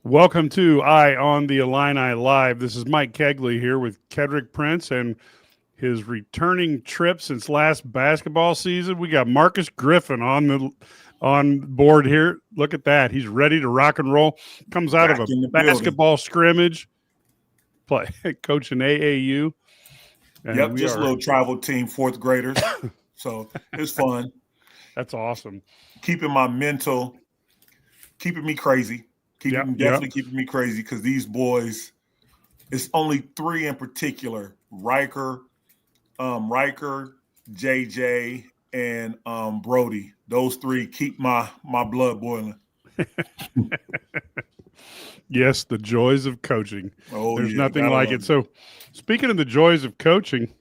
Welcome to Eye on the Illini Live. This is Mike Kegley here with Kedrick Prince and his returning trip since last basketball season. We got Marcus Griffin on board here. Look at that. He's ready to rock and roll. Comes out Back of a in the basketball scrimmage, play coaching AAU. And Yep, just a little travel team, fourth graders. So it's fun. That's awesome. Keeping me crazy. Keeping me crazy because these boys, it's only three in particular: Riker, JJ, and Brody. Those three keep my blood boiling. Yes, the joys of coaching. Oh, There's yeah, nothing like it. So, speaking of the joys of coaching,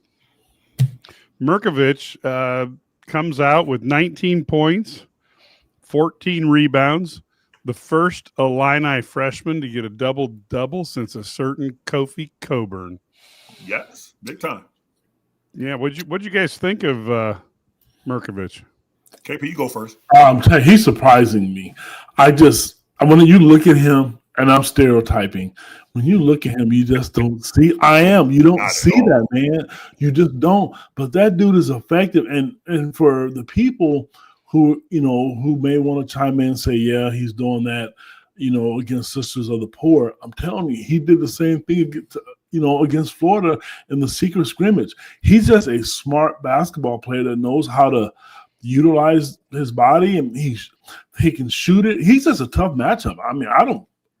Mirkovic comes out with 19 points, 14 rebounds. The first Illini freshman to get a double-double since a certain Kofi Coburn. Yes, big time. Yeah, what'd you guys think of Mirkovic? KP, you go first. He's surprising me. When you look at him, and I'm stereotyping, when you look at him, you just don't see. You don't see that, man. You just don't. But that dude is effective, and for the people who may want to chime in and say, yeah, he's doing that, against Sisters of the Poor. I'm telling you, he did the same thing, against Florida in the secret scrimmage. He's just a smart basketball player that knows how to utilize his body, and he can shoot it. He's just a tough matchup. I mean,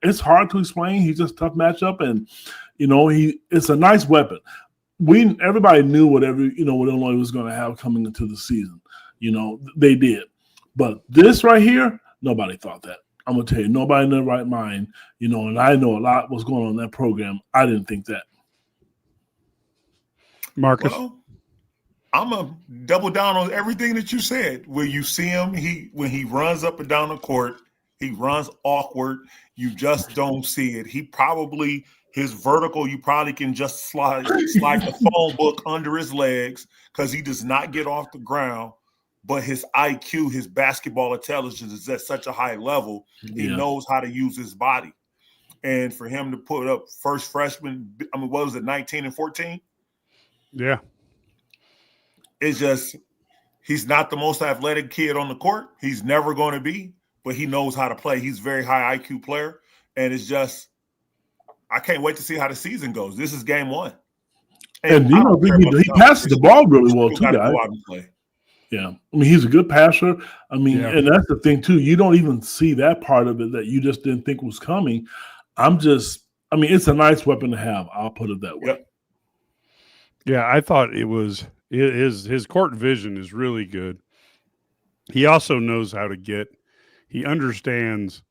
it's hard to explain. He's just a tough matchup, and it's a nice weapon. Everybody knew what Illinois was going to have coming into the season. They did. But this right here, nobody thought that. I'm going to tell you, nobody in their right mind, and I know a lot was going on in that program. I didn't think that. Marcus? Well, I'm going to double down on everything that you said. When you see him, when he runs up and down the court, he runs awkward. You just don't see it. His vertical, you probably can just slide the phone book under his legs because he does not get off the ground. But his IQ, his basketball intelligence is at such a high level. He knows how to use his body. And for him to put up first freshman, what was it, 19 and 14? Yeah. It's just, he's not the most athletic kid on the court. He's never going to be, but he knows how to play. He's a very high IQ player. And it's just, I can't wait to see how the season goes. This is game one. And he passes the ball really well, too, guys. Yeah. I mean, he's a good passer. I mean, and that's the thing, too. You don't even see that part of it that you just didn't think was coming. It's a nice weapon to have. I'll put it that way. Yep. Yeah, I thought it was his court vision is really good. He also knows he understands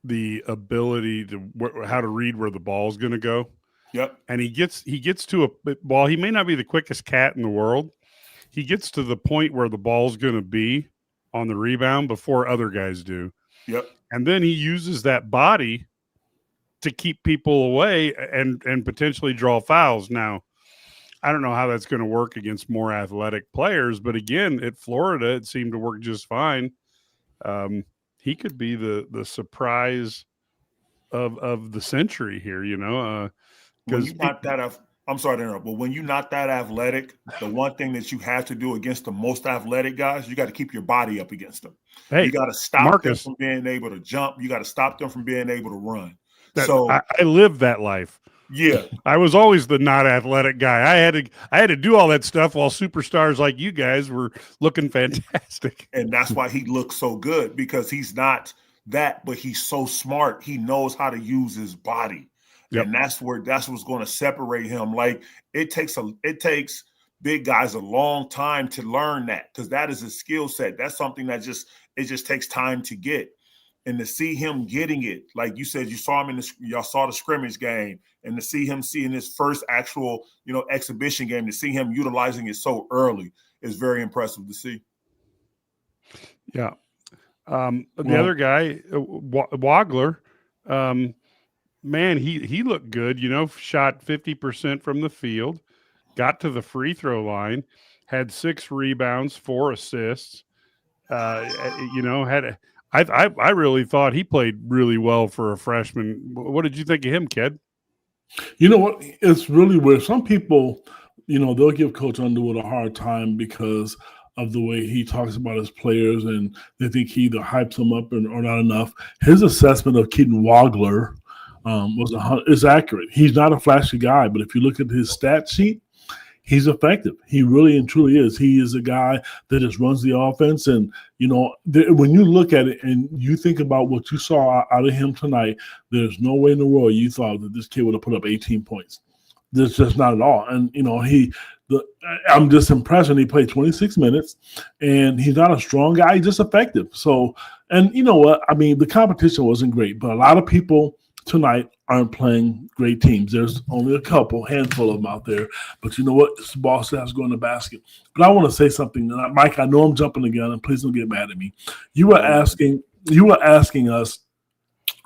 the ability how to read where the ball's going to go. Yep. And he gets to while he may not be the quickest cat in the world, he gets to the point where the ball's going to be on the rebound before other guys do. Yep. And then he uses that body to keep people away and potentially draw fouls. Now, I don't know how that's going to work against more athletic players, but again, at Florida, it seemed to work just fine. He could be the surprise of the century here, because I'm sorry to interrupt, but when you're not that athletic, the one thing that you have to do against the most athletic guys, you got to keep your body up against them. Hey, you got to stop them from being able to jump. You got to stop them from being able to run. I lived that life. Yeah, I was always the not athletic guy. I had to do all that stuff while superstars like you guys were looking fantastic. And that's why he looks so good, because he's not that, but he's so smart. He knows how to use his body. Yep. And that's what's going to separate him. Like it takes big guys a long time to learn that, because that is a skill set. That's something that just takes time to get. And to see him getting it, like you said, you saw him y'all saw the scrimmage game, and to see him seeing his first actual, exhibition game, to see him utilizing it so early is very impressive to see. Yeah. The other guy, Wagler, man, he looked good, shot 50% from the field, got to the free throw line, had 6 rebounds, 4 assists, I really thought he played really well for a freshman. What did you think of him, kid? You know what? It's really weird. Some people, they'll give Coach Underwood a hard time because of the way he talks about his players, and they think he either hypes them up or not enough. His assessment of Keaton Wagler is accurate. He's not a flashy guy, but if you look at his stat sheet, he's effective. He really and truly is. He is a guy that just runs the offense. And, when you look at it and you think about what you saw out of him tonight, there's no way in the world you thought that this kid would have put up 18 points. That's just not at all. And, I'm just impressed when he played 26 minutes, and he's not a strong guy. He's just effective. So, and you know what? I mean, the competition wasn't great, but a lot of people tonight aren't playing great teams. There's only a handful of them out there. But you know what? This ball still has to go in the basket. But I want to say something. Mike, I know I'm jumping the gun, and please don't get mad at me. You were asking us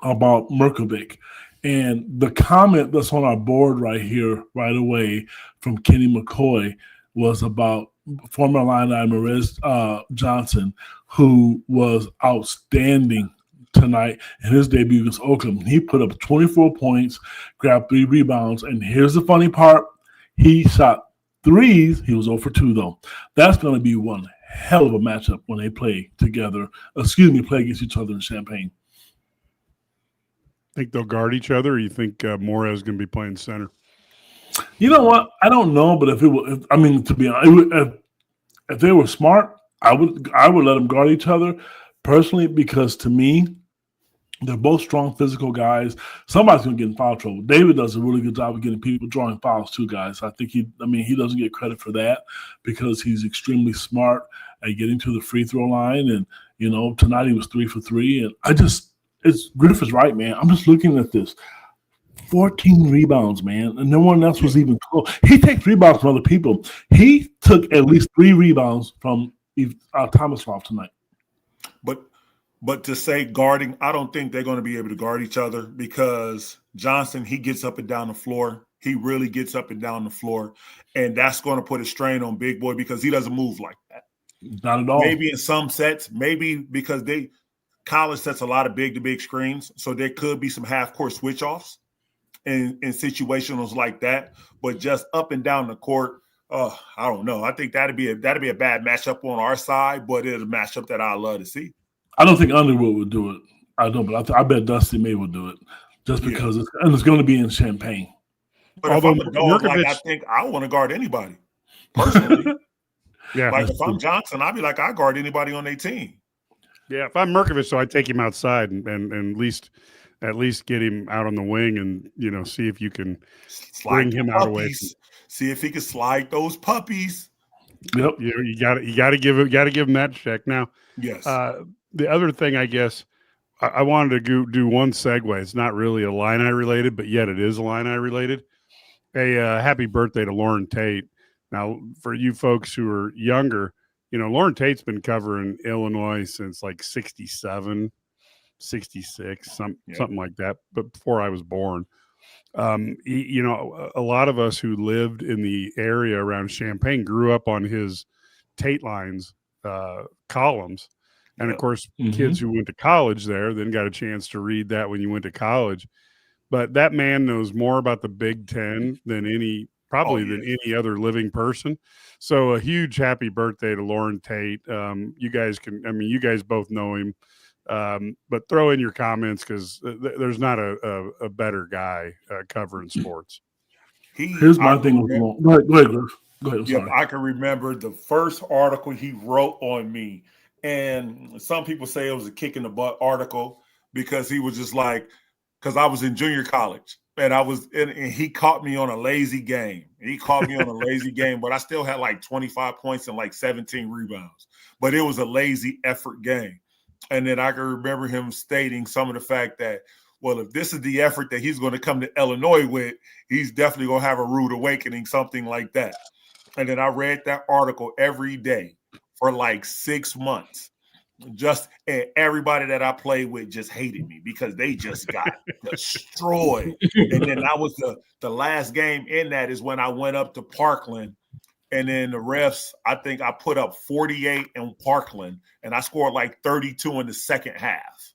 about Merkovic. And the comment that's on our board right here, right away, from Kenny McCoy was about former Illini Marez Johnson, who was outstanding tonight in his debut against Oakland. He put up 24 points, grabbed 3 rebounds, and here's the funny part. He shot threes. He was 0 for 2, though. That's going to be one hell of a matchup when they play together. Play against each other in Champaign. Think they'll guard each other, or you think Morez is going to be playing center? You know what? I don't know, but to be honest, if they were smart, I would let them guard each other personally, because to me, they're both strong physical guys. Somebody's going to get in foul trouble. David does a really good job of getting people drawing fouls too, guys. I think he doesn't get credit for that because he's extremely smart at getting to the free throw line. And, tonight he was 3 for 3. And Griff is right, man. I'm just looking at this. 14 rebounds, man, and no one else was even close. He takes rebounds from other people. He took at least 3 rebounds from Tomislav tonight. But to say guarding, I don't think they're going to be able to guard each other because Johnson, he gets up and down the floor. He really gets up and down the floor, and that's going to put a strain on Big Boy because he doesn't move like that. Not at all. Maybe in some sets, maybe because college sets a lot of big-to-big screens, so there could be some half-court switch-offs in situations like that. But just up and down the court, I don't know. I think that'd be a bad matchup on our side, but it's a matchup that I love to see. I don't think Underwood would do it. I don't, but I bet Dusty May would do it just because it's going to be in Champaign. But if I'm a dog, I think I want to guard anybody personally. Like if I'm Johnson, I'd be like, I guard anybody on their team. Yeah, if I'm Merkovich, so I take him outside and at least get him out on the wing and see if you can bring him out away. See if he can slide those puppies. Yep. You got to give him that check. Now, yes. The other thing, I guess, I wanted to do one segue. It's not really Illini related, but yet it is Illini related. A happy birthday to Lauren Tate. Now, for you folks who are younger, Lauren Tate's been covering Illinois since like 67, 66, something like that, but before I was born. A lot of us who lived in the area around Champaign grew up on his Tate Lines columns. And, of course, kids who went to college there then got a chance to read that when you went to college. But that man knows more about the Big Ten than any other living person. So a huge happy birthday to Lauren Tate. You guys both know him. But throw in your comments because there's not a better guy covering sports. Here's my thing. Go ahead, Griff. Go ahead. Yeah, I can remember the first article he wrote on me. And some people say it was a kick in the butt article because he was just like, because I was in junior college and and he caught me on a lazy game. But I still had like 25 points and like 17 rebounds. But it was a lazy effort game. And then I can remember him stating some of the fact that, well, if this is the effort that he's going to come to Illinois with, he's definitely going to have a rude awakening, something like that. And then I read that article every day for like 6 months. And everybody that I played with just hated me because they just got destroyed. And then that was the last game in that is when I went up to Parkland And then the refs, I think I put up 48 in Parkland, and I scored like 32 in the second half.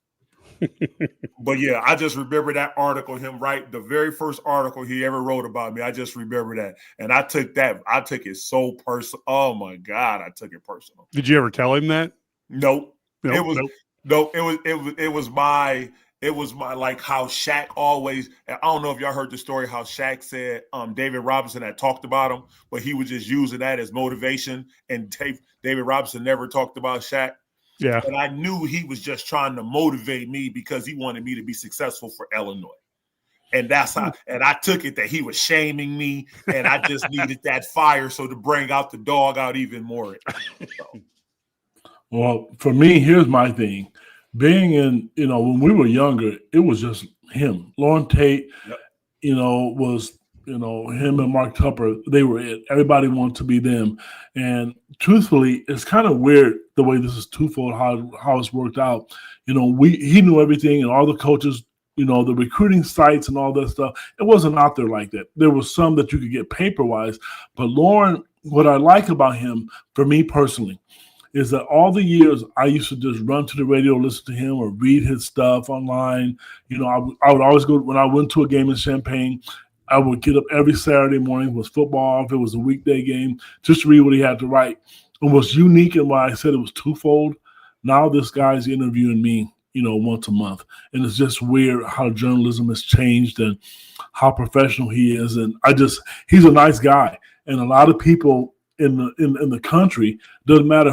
But yeah, I just remember that article, the very first article he ever wrote about me. I just remember that. And I took it so personal. Oh my God, I took it personal. Did you ever tell him that? Nope. Nope. It was my like how Shaq always. I don't know if y'all heard the story how Shaq said David Robinson had talked about him, but he was just using that as motivation. And David Robinson never talked about Shaq. Yeah. And I knew he was just trying to motivate me because he wanted me to be successful for Illinois. And that's how, and I took it that he was shaming me, and I just needed that fire so to bring out the dog out even more. So. Well, for me, here's my thing. Being in, when we were younger, it was just him. Lauren Tate, Yep. Was, him and Mark Tupper, they were it. Everybody wanted to be them. And truthfully, it's kind of weird the way this is twofold, how it's worked out. He knew everything, and all the coaches, the recruiting sites and all that stuff. It wasn't out there like that. There was some that you could get paper-wise. But Lauren, what I like about him, for me personally, is that all the years I used to just run to the radio, listen to him, or read his stuff online. I would always go, when I went to a game in Champaign, I would get up every Saturday morning, was football, if it was a weekday game, just to read what he had to write. And what's unique in why I said it was twofold, now this guy's interviewing me, once a month. And it's just weird how journalism has changed and how professional he is. And he's a nice guy. And a lot of people in the country, doesn't matter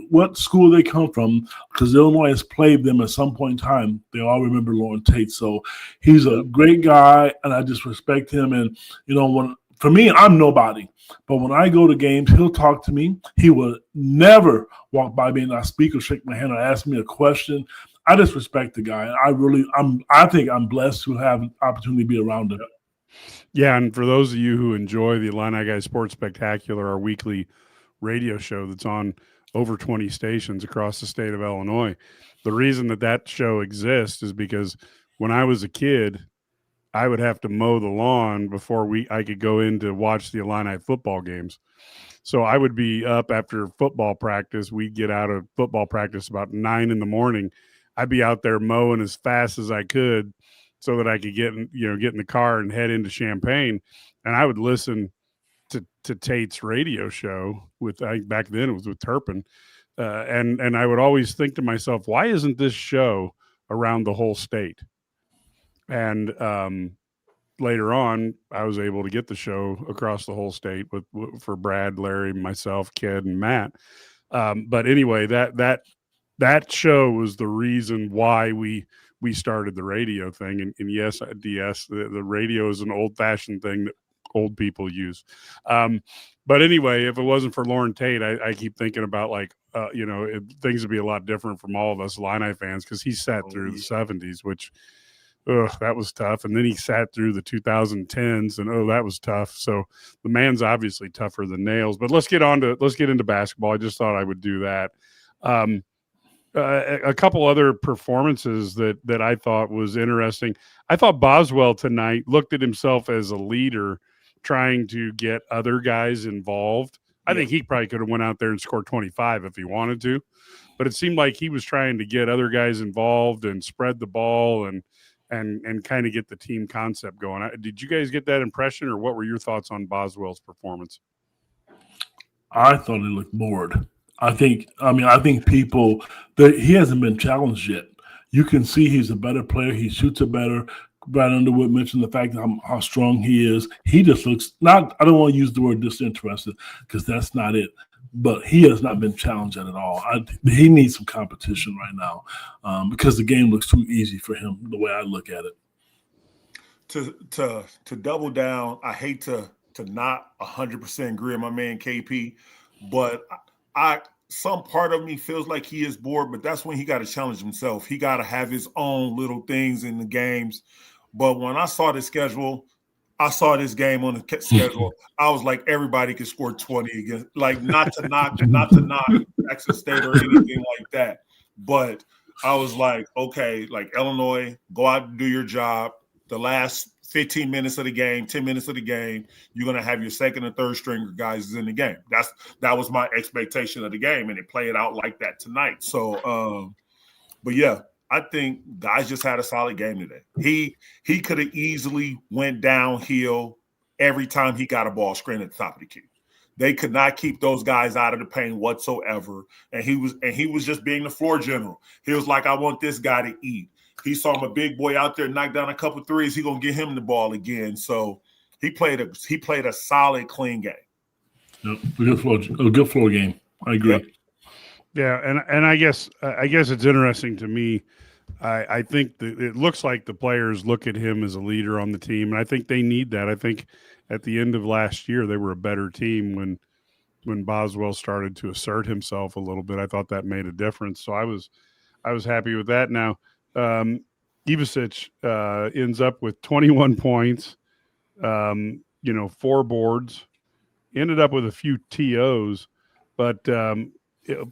what school they come from, because Illinois has played them at some point in time, they all remember Lauren Tate. So he's a great guy, and I just respect him. And for me, I'm nobody, but when I go to games, he'll talk to me. He will never walk by me and I speak or shake my hand or ask me a question. I just respect the guy. I think I'm blessed to have an opportunity to be around him. Yeah, and for those of you who enjoy the Illini Guys Sports Spectacular, our weekly radio show that's on over 20 stations across the state of Illinois, the reason that show exists is because when I was a kid, I would have to mow the lawn before I could go in to watch the Illini football games. So I would be up after football practice. We'd get out of football practice about 9 in. I'd be out there mowing as fast as I could so that I could get in the car and head into Champaign. And I would listen to Tate's radio show back then it was with Turpin. And I would always think to myself, why isn't this show around the whole state? And later on, I was able to get the show across the whole state for Brad, Larry, myself, Ked, and Matt. But anyway, that show was the reason why we started the radio thing. And yes, DS, the radio is an old-fashioned thing that old people use. But anyway, if it wasn't for Lauren Tate, I keep thinking about things would be a lot different from all of us Illini fans, because he sat through the 70s, which that was tough. And then he sat through the 2010s, and that was tough. So the man's obviously tougher than nails. But let's get into basketball. I just thought I would do that. A couple other performances that I thought was interesting. I thought Boswell tonight looked at himself as a leader, trying to get other guys involved. I think he probably could have went out there and scored 25 if he wanted to, but it seemed like he was trying to get other guys involved and spread the ball and kind of get the team concept going. Did you guys get that impression, or what were your thoughts on Boswell's performance? I thought he looked bored. I think people he hasn't been challenged yet. You can see he's a better player. He shoots it better. Brad Underwood mentioned the fact that how strong he is. He just looks not. I don't want to use the word disinterested, because that's not it. But he has not been challenged at all. He needs some competition right now, because the game looks too easy for him. The way I look at it. To double down, I hate to not 100% agree with my man KP, but some part of me feels like he is bored, but that's when he got to challenge himself. He got to have his own little things in the games. But when I saw the schedule, I saw this game on the schedule, I was like, everybody can score 20 against, like, not to knock Jackson State or anything like that. But I was like, okay, like, Illinois, go out and do your job. the last 15 minutes of the game, 10 minutes of the game, you're going to have your second and third stringer guys in the game. That was my expectation of the game, and it played out like that tonight. So, but yeah, I think guys just had a solid game today. He could have easily went downhill every time he got a ball screen at the top of the key. They could not keep those guys out of the paint whatsoever. And he was just being the floor general. He was like, I want this guy to eat. He saw him a big boy out there knock down a couple threes. He gonna get him the ball again. So he played a solid, clean game. Yep, a good floor game. I agree. Yep. Yeah, and I guess it's interesting to me. I think that it looks like the players look at him as a leader on the team, and I think they need that. I think at the end of last year, they were a better team when Boswell started to assert himself a little bit. I thought that made a difference. So I was happy with that. Now, Ivicic ends up with 21 points, 4 boards, ended up with a few TOs, but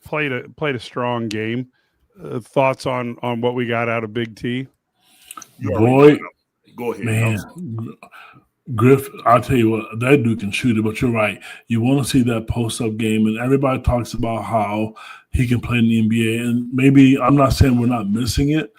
played a strong game. Thoughts on what we got out of Big T? Boy, go ahead, man. Griff, I'll tell you what, that dude can shoot it, but you're right. You want to see that post-up game, and everybody talks about how he can play in the NBA, and maybe I'm not saying we're not missing it,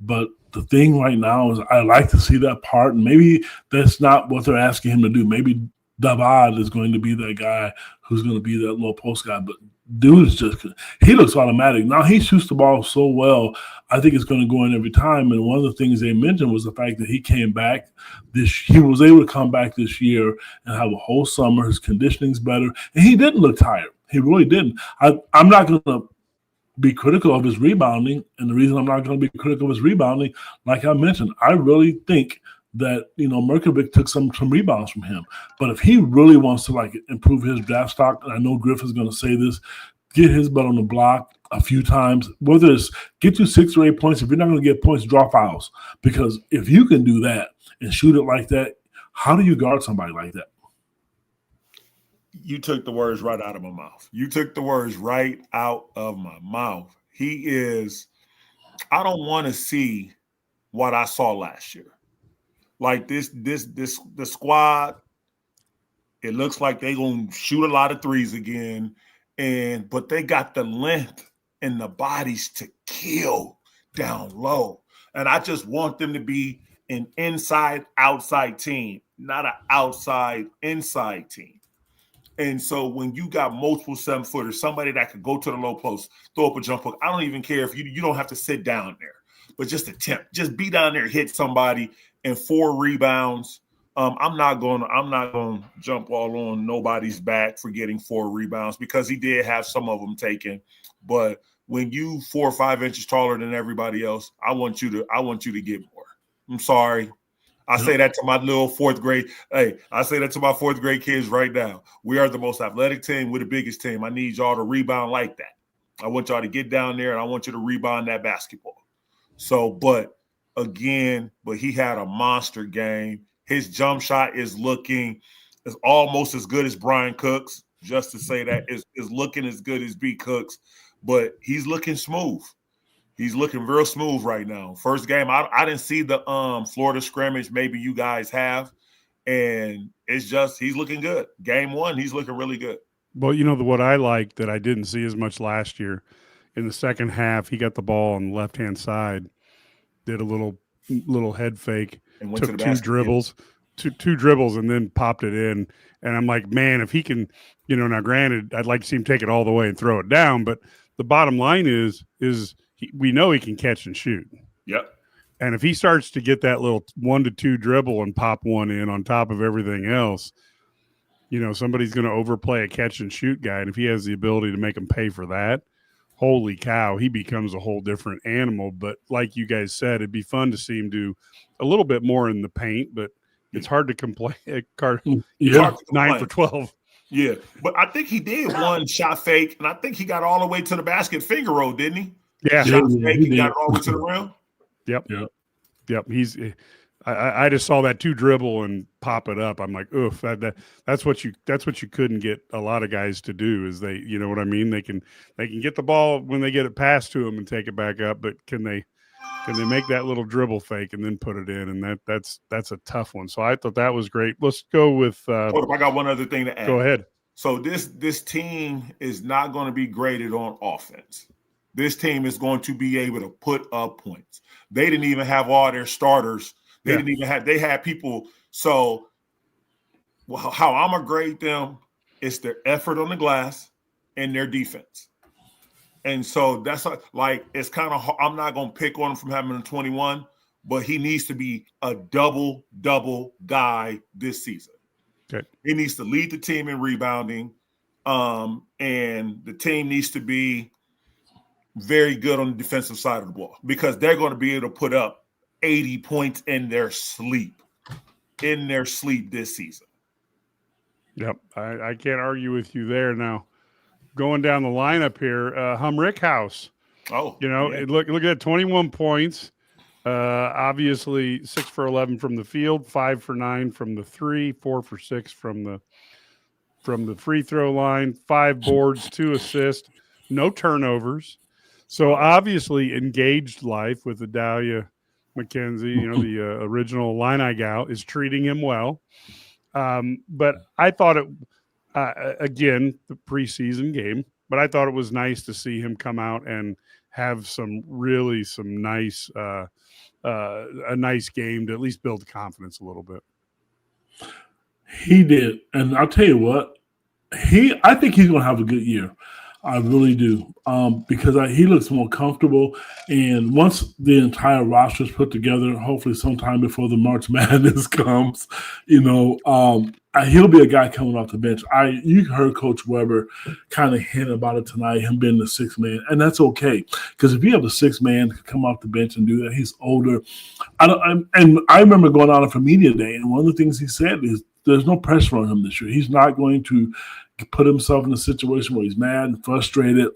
but the thing right now is I like to see that part, and maybe that's not what they're asking him to do. Maybe Davad is going to be that guy who's going to be that little post guy, but dude is just – he looks automatic. Now, he shoots the ball so well, I think it's going to go in every time. And one of the things they mentioned was the fact that he came back he was able to come back this year and have a whole summer. His conditioning's better. And he didn't look tired. He really didn't. I'm not going to be critical of his rebounding. And the reason I'm not going to be critical of his rebounding, like I mentioned, I really think that, Merkovic took some rebounds from him. But if he really wants to, improve his draft stock, and I know Griff is going to say this, get his butt on the block a few times, whether it's get you 6 or 8 points. If you're not going to get points, draw fouls. Because if you can do that and shoot it like that, how do you guard somebody like that? You took the words right out of my mouth. He is – I don't want to see what I saw last year. Like the squad, it looks like they're going to shoot a lot of threes again, but they got the length and the bodies to kill down low. And I just want them to be an inside-outside team, not an outside-inside team. And so when you got multiple 7-footers, somebody that could go to the low post, throw up a jump hook, I don't even care if you don't have to sit down there, but just attempt. Just be down there, hit somebody, and 4 rebounds. I'm not going to jump all on nobody's back for getting 4 rebounds because he did have some of them taken. But when you 4 or 5 inches taller than everybody else, I want you to get more. I'm sorry. I say that to my little 4th grade. Hey, I say that to my 4th grade kids right now. We are the most athletic team. We're the biggest team. I need y'all to rebound like that. I want y'all to get down there, and I want you to rebound that basketball. So, but he had a monster game. His jump shot is almost as good as Brian Cook's, just to say that is looking as good as B. Cook's, but he's looking smooth. He's looking real smooth right now. First game, I didn't see the Florida scrimmage. Maybe you guys have, and it's just he's looking good. Game 1, he's looking really good. Well, what I liked that I didn't see as much last year, in the second half, he got the ball on the left-hand side, did a little head fake, and went took to the 2 basket. dribbles, two dribbles, and then popped it in. And I'm like, man, if he can, now granted, I'd like to see him take it all the way and throw it down, but the bottom line is we know he can catch and shoot. Yep. And if he starts to get that little 1 to 2 dribble and pop one in on top of everything else, somebody's going to overplay a catch and shoot guy. And if he has the ability to make him pay for that, holy cow, he becomes a whole different animal. But like you guys said, it'd be fun to see him do a little bit more in the paint, but it's hard to complain. 9 for 12. Yeah, but I think he did one shot fake, and I think he got all the way to the basket finger roll, didn't he? Yeah. Shot fake, he got all the way to the rim. Yep. I just saw that 2 dribble and pop it up. I'm like, oof, that's what you couldn't get a lot of guys to do is you know what I mean? They can get the ball when they get it passed to them and take it back up, but can they Can they make that little dribble fake and then put it in? And that's a tough one. So I thought that was great. Let's go with. Hold up, I got one other thing to add. Go ahead. So this team is not going to be graded on offense. This team is going to be able to put up points. They didn't even have all their starters. They had people. So how I'm going to grade them is their effort on the glass and their defense. And so that's like it's kind of – I'm not going to pick on him from having a 21, but he needs to be a double guy this season. Okay. He needs to lead the team in rebounding, and the team needs to be very good on the defensive side of the ball because they're going to be able to put up 80 points in their sleep this season. Yep, I can't argue with you there. Now, going down the lineup here, Rickhouse. Oh, look at that, 21 points. Obviously 6 for 11 from the field, 5 for 9 from the 3, 4 for 6 from the free throw line, 5 boards, 2 assists, no turnovers. So obviously engaged life with Adalia McKenzie, the original Illini gal, is treating him well. But I thought it, again, the preseason game, but I thought it was nice to see him come out and have some nice, a nice game to at least build confidence a little bit. He did. And I'll tell you what, I think he's going to have a good year. I really do, because he looks more comfortable. And once the entire roster is put together, hopefully sometime before the March Madness comes, he'll be a guy coming off the bench. You heard Coach Weber kind of hint about it tonight, him being the sixth man, and that's okay because if you have the sixth man come off the bench and do that, he's older. And I remember going out for media day, and one of the things he said is there's no pressure on him this year. He's not going to put himself in a situation where he's mad and frustrated.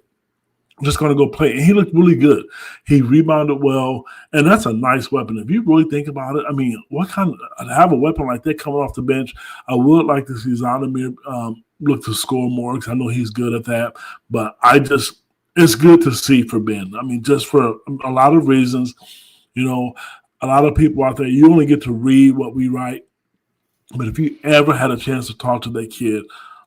Just going to go play. And he looked really good. He rebounded well, and that's a nice weapon. If you really think about it, I mean, to have a weapon like that coming off the bench, I would like to see Zonomir look to score more because I know he's good at that. But it's good to see for Ben. I mean, just for a lot of reasons. A lot of people out there, you only get to read what we write. But if you ever had a chance to talk to that kid,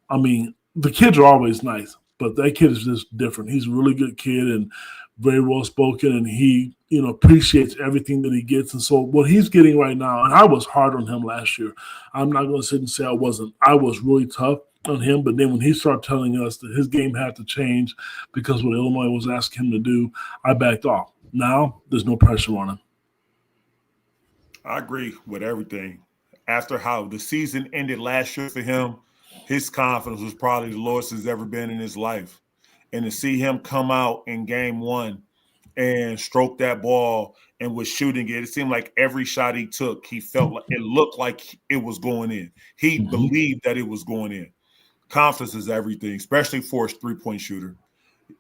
I mean, the kids are always nice, but that kid is just different. He's a really good kid and very well spoken, and he, appreciates everything that he gets. And so what he's getting right now, and I was hard on him last year. I'm not going to sit and say I wasn't. I was really tough on him, but then when he started telling us that his game had to change because what Illinois was asking him to do, I backed off. Now there's no pressure on him. I agree with everything. After how the season ended last year for him, his confidence was probably the lowest it's ever been in his life. And to see him come out in game one and stroke that ball and was shooting it, it seemed like every shot he took, he felt like it looked like it was going in. He believed that it was going in. Confidence is everything, especially for a three-point shooter.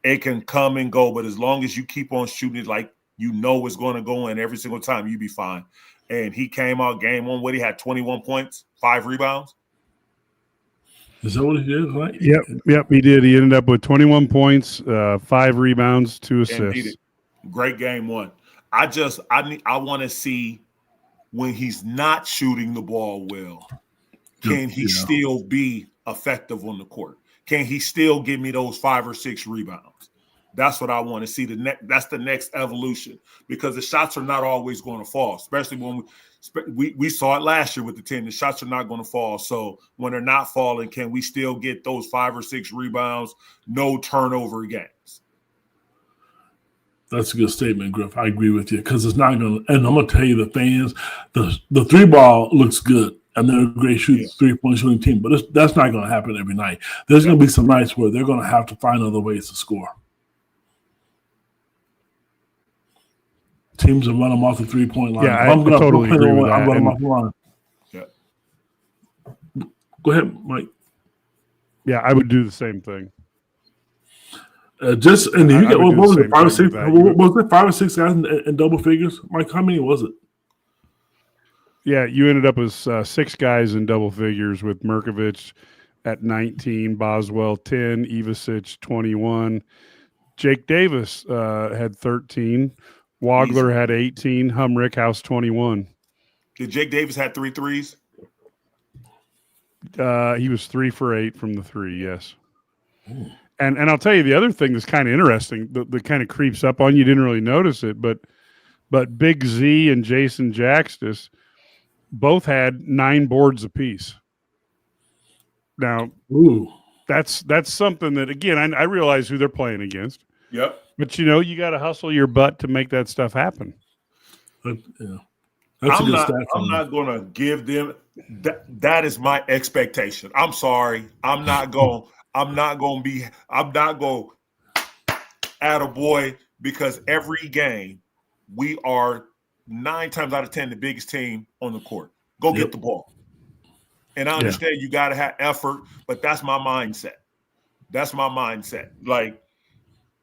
It can come and go, but as long as you keep on shooting it like it's going to go in every single time, you be fine. And he came out game one, he had 21 points, 5 rebounds. Is that what he did, right? Yep, he did. He ended up with 21 points, 5 rebounds, 2 assists. Great game one. I want to see when he's not shooting the ball well, can he still be effective on the court? Can he still give me those 5 or 6 rebounds? That's what I want to see. That's the next evolution because the shots are not always going to fall, especially when we saw it last year with the team. The shots are not going to fall. So when they're not falling, can we still get those 5 or 6 rebounds, no turnover games? That's a good statement, Griff. I agree with you because it's not going to – and I'm going to tell you the fans, the 3-ball looks good. And they're a great shooting, 3-point shooting team. But that's not going to happen every night. There's going to be some nights where they're going to have to find other ways to score. Teams that run them off the 3-point line. Yeah, I totally agree with that. I'm running off the line. Yeah. Go ahead, Mike. Yeah, I would do the same thing. What was it? 5 or 6? Was it 5 or 6 guys in double figures? Mike, how many was it? Yeah, you ended up with 6 guys in double figures with Merkovich at 19, Boswell 10, Ivasic 21. Jake Davis had 13. Wagler had 18. Rickhouse 21. Did Jake Davis had 3 threes? He was 3 for 8 from the 3. Yes. Ooh. And I'll tell you the other thing that's kind of interesting that kind of creeps up on you. Didn't really notice it, but Big Z and Jason Jaxtis both had 9 boards apiece. Now, that's something that, again, I realize who they're playing against. Yep. But, you got to hustle your butt to make that stuff happen. Yeah. I'm not going to give them that is my expectation. I'm sorry. I'm not going attaboy, because every game we are 9 times out of 10 the biggest team on the court. Go get the ball. And I understand you got to have effort, but that's my mindset. Like,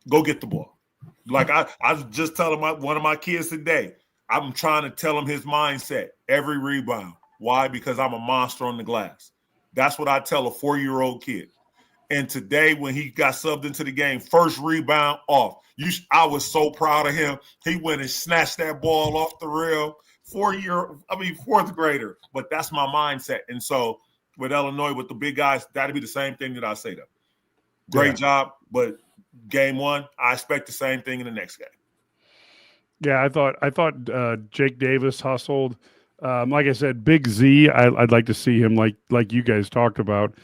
go get the ball. Like I was just telling one of my kids today, I'm trying to tell him his mindset every rebound. Why? Because I'm a monster on the glass. That's what I tell a 4-year-old kid. And today, when he got subbed into the game, first rebound off. I was so proud of him. He went and snatched that ball off the rim. 4th grader. But that's my mindset. And so with Illinois, with the big guys, that'd be the same thing that I say to them. Great job, but game 1, I expect the same thing in the next game. Yeah, I thought Jake Davis hustled. Like I said, Big Z, I'd like to see him, like you guys talked about,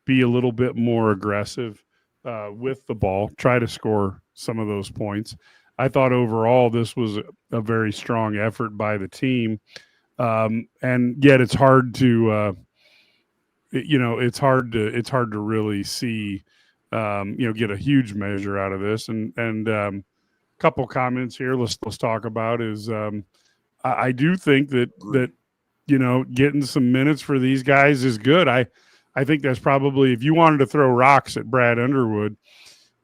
be a little bit more aggressive with the ball, try to score some of those points. I thought overall this was a very strong effort by the team, and yet it's hard to, it's hard to really see, get a huge measure out of this. And couple comments here. Let's talk about is I do think that getting some minutes for these guys is good. I think that's probably, if you wanted to throw rocks at Brad Underwood,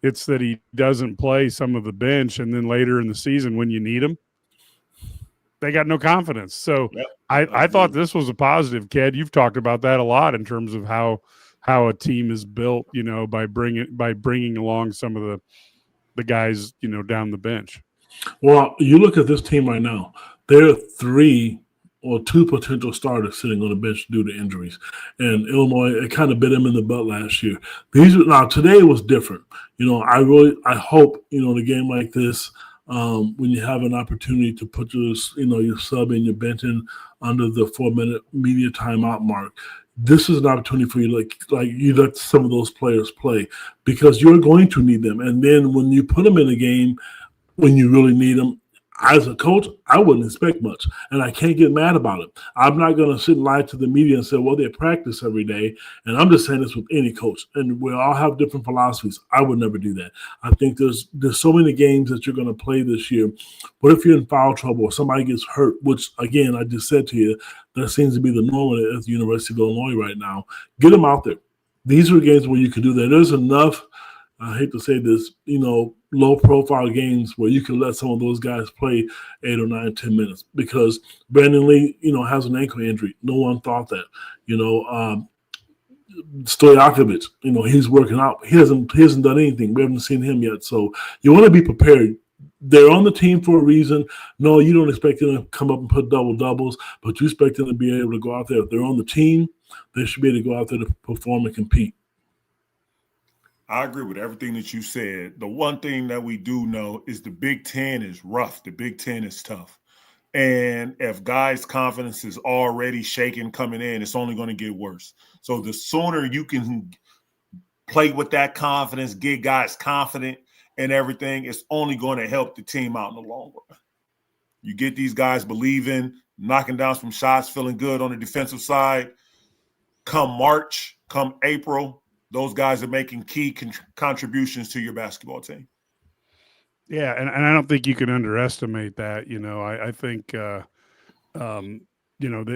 it's that he doesn't play some of the bench, and then later in the season when you need him, they got no confidence. So I thought this was a positive, Ked. You've talked about that a lot in terms of how a team is built, by bringing along some of the guys, down the bench. Well, you look at this team right now. There are 2 potential starters sitting on the bench due to injuries. And Illinois, it kind of bit them in the butt last year. Today was different. I hope, in a game like this, when you have an opportunity to put your sub and your bench in under the 4-minute media timeout mark, this is an opportunity for you, you let some of those players play, because you're going to need them. And then when you put them in a game, when you really need them, as a coach, I wouldn't expect much, and I can't get mad about it. I'm not going to sit and lie to the media and say, well, they practice every day, and I'm just saying this with any coach, and we all have different philosophies. I would never do that. I think there's so many games that you're going to play this year. What if you're in foul trouble or somebody gets hurt, which, again, I just said to you, that seems to be the norm at the University of Illinois right now. Get them out there. These are games where you can do that. There's enough, I hate to say this, low-profile games where you can let some of those guys play 8 or 9, 10 minutes, because Brandon Lee, has an ankle injury. No one thought that. Stojakovic, he's working out. He hasn't done anything. We haven't seen him yet. So you want to be prepared. They're on the team for a reason. No, you don't expect them to come up and put double-doubles, but you expect them to be able to go out there. If they're on the team, they should be able to go out there to perform and compete. I agree with everything that you said. The one thing that we do know is the Big Ten is rough. The Big Ten is tough. And if guys' confidence is already shaken coming in, it's only going to get worse. So the sooner you can play with that confidence, get guys confident and everything, it's only going to help the team out in the long run. You get these guys believing, knocking down some shots, feeling good on the defensive side. Come March, come April, those guys are making key contributions to your basketball team. Yeah, and I don't think you can underestimate that. I think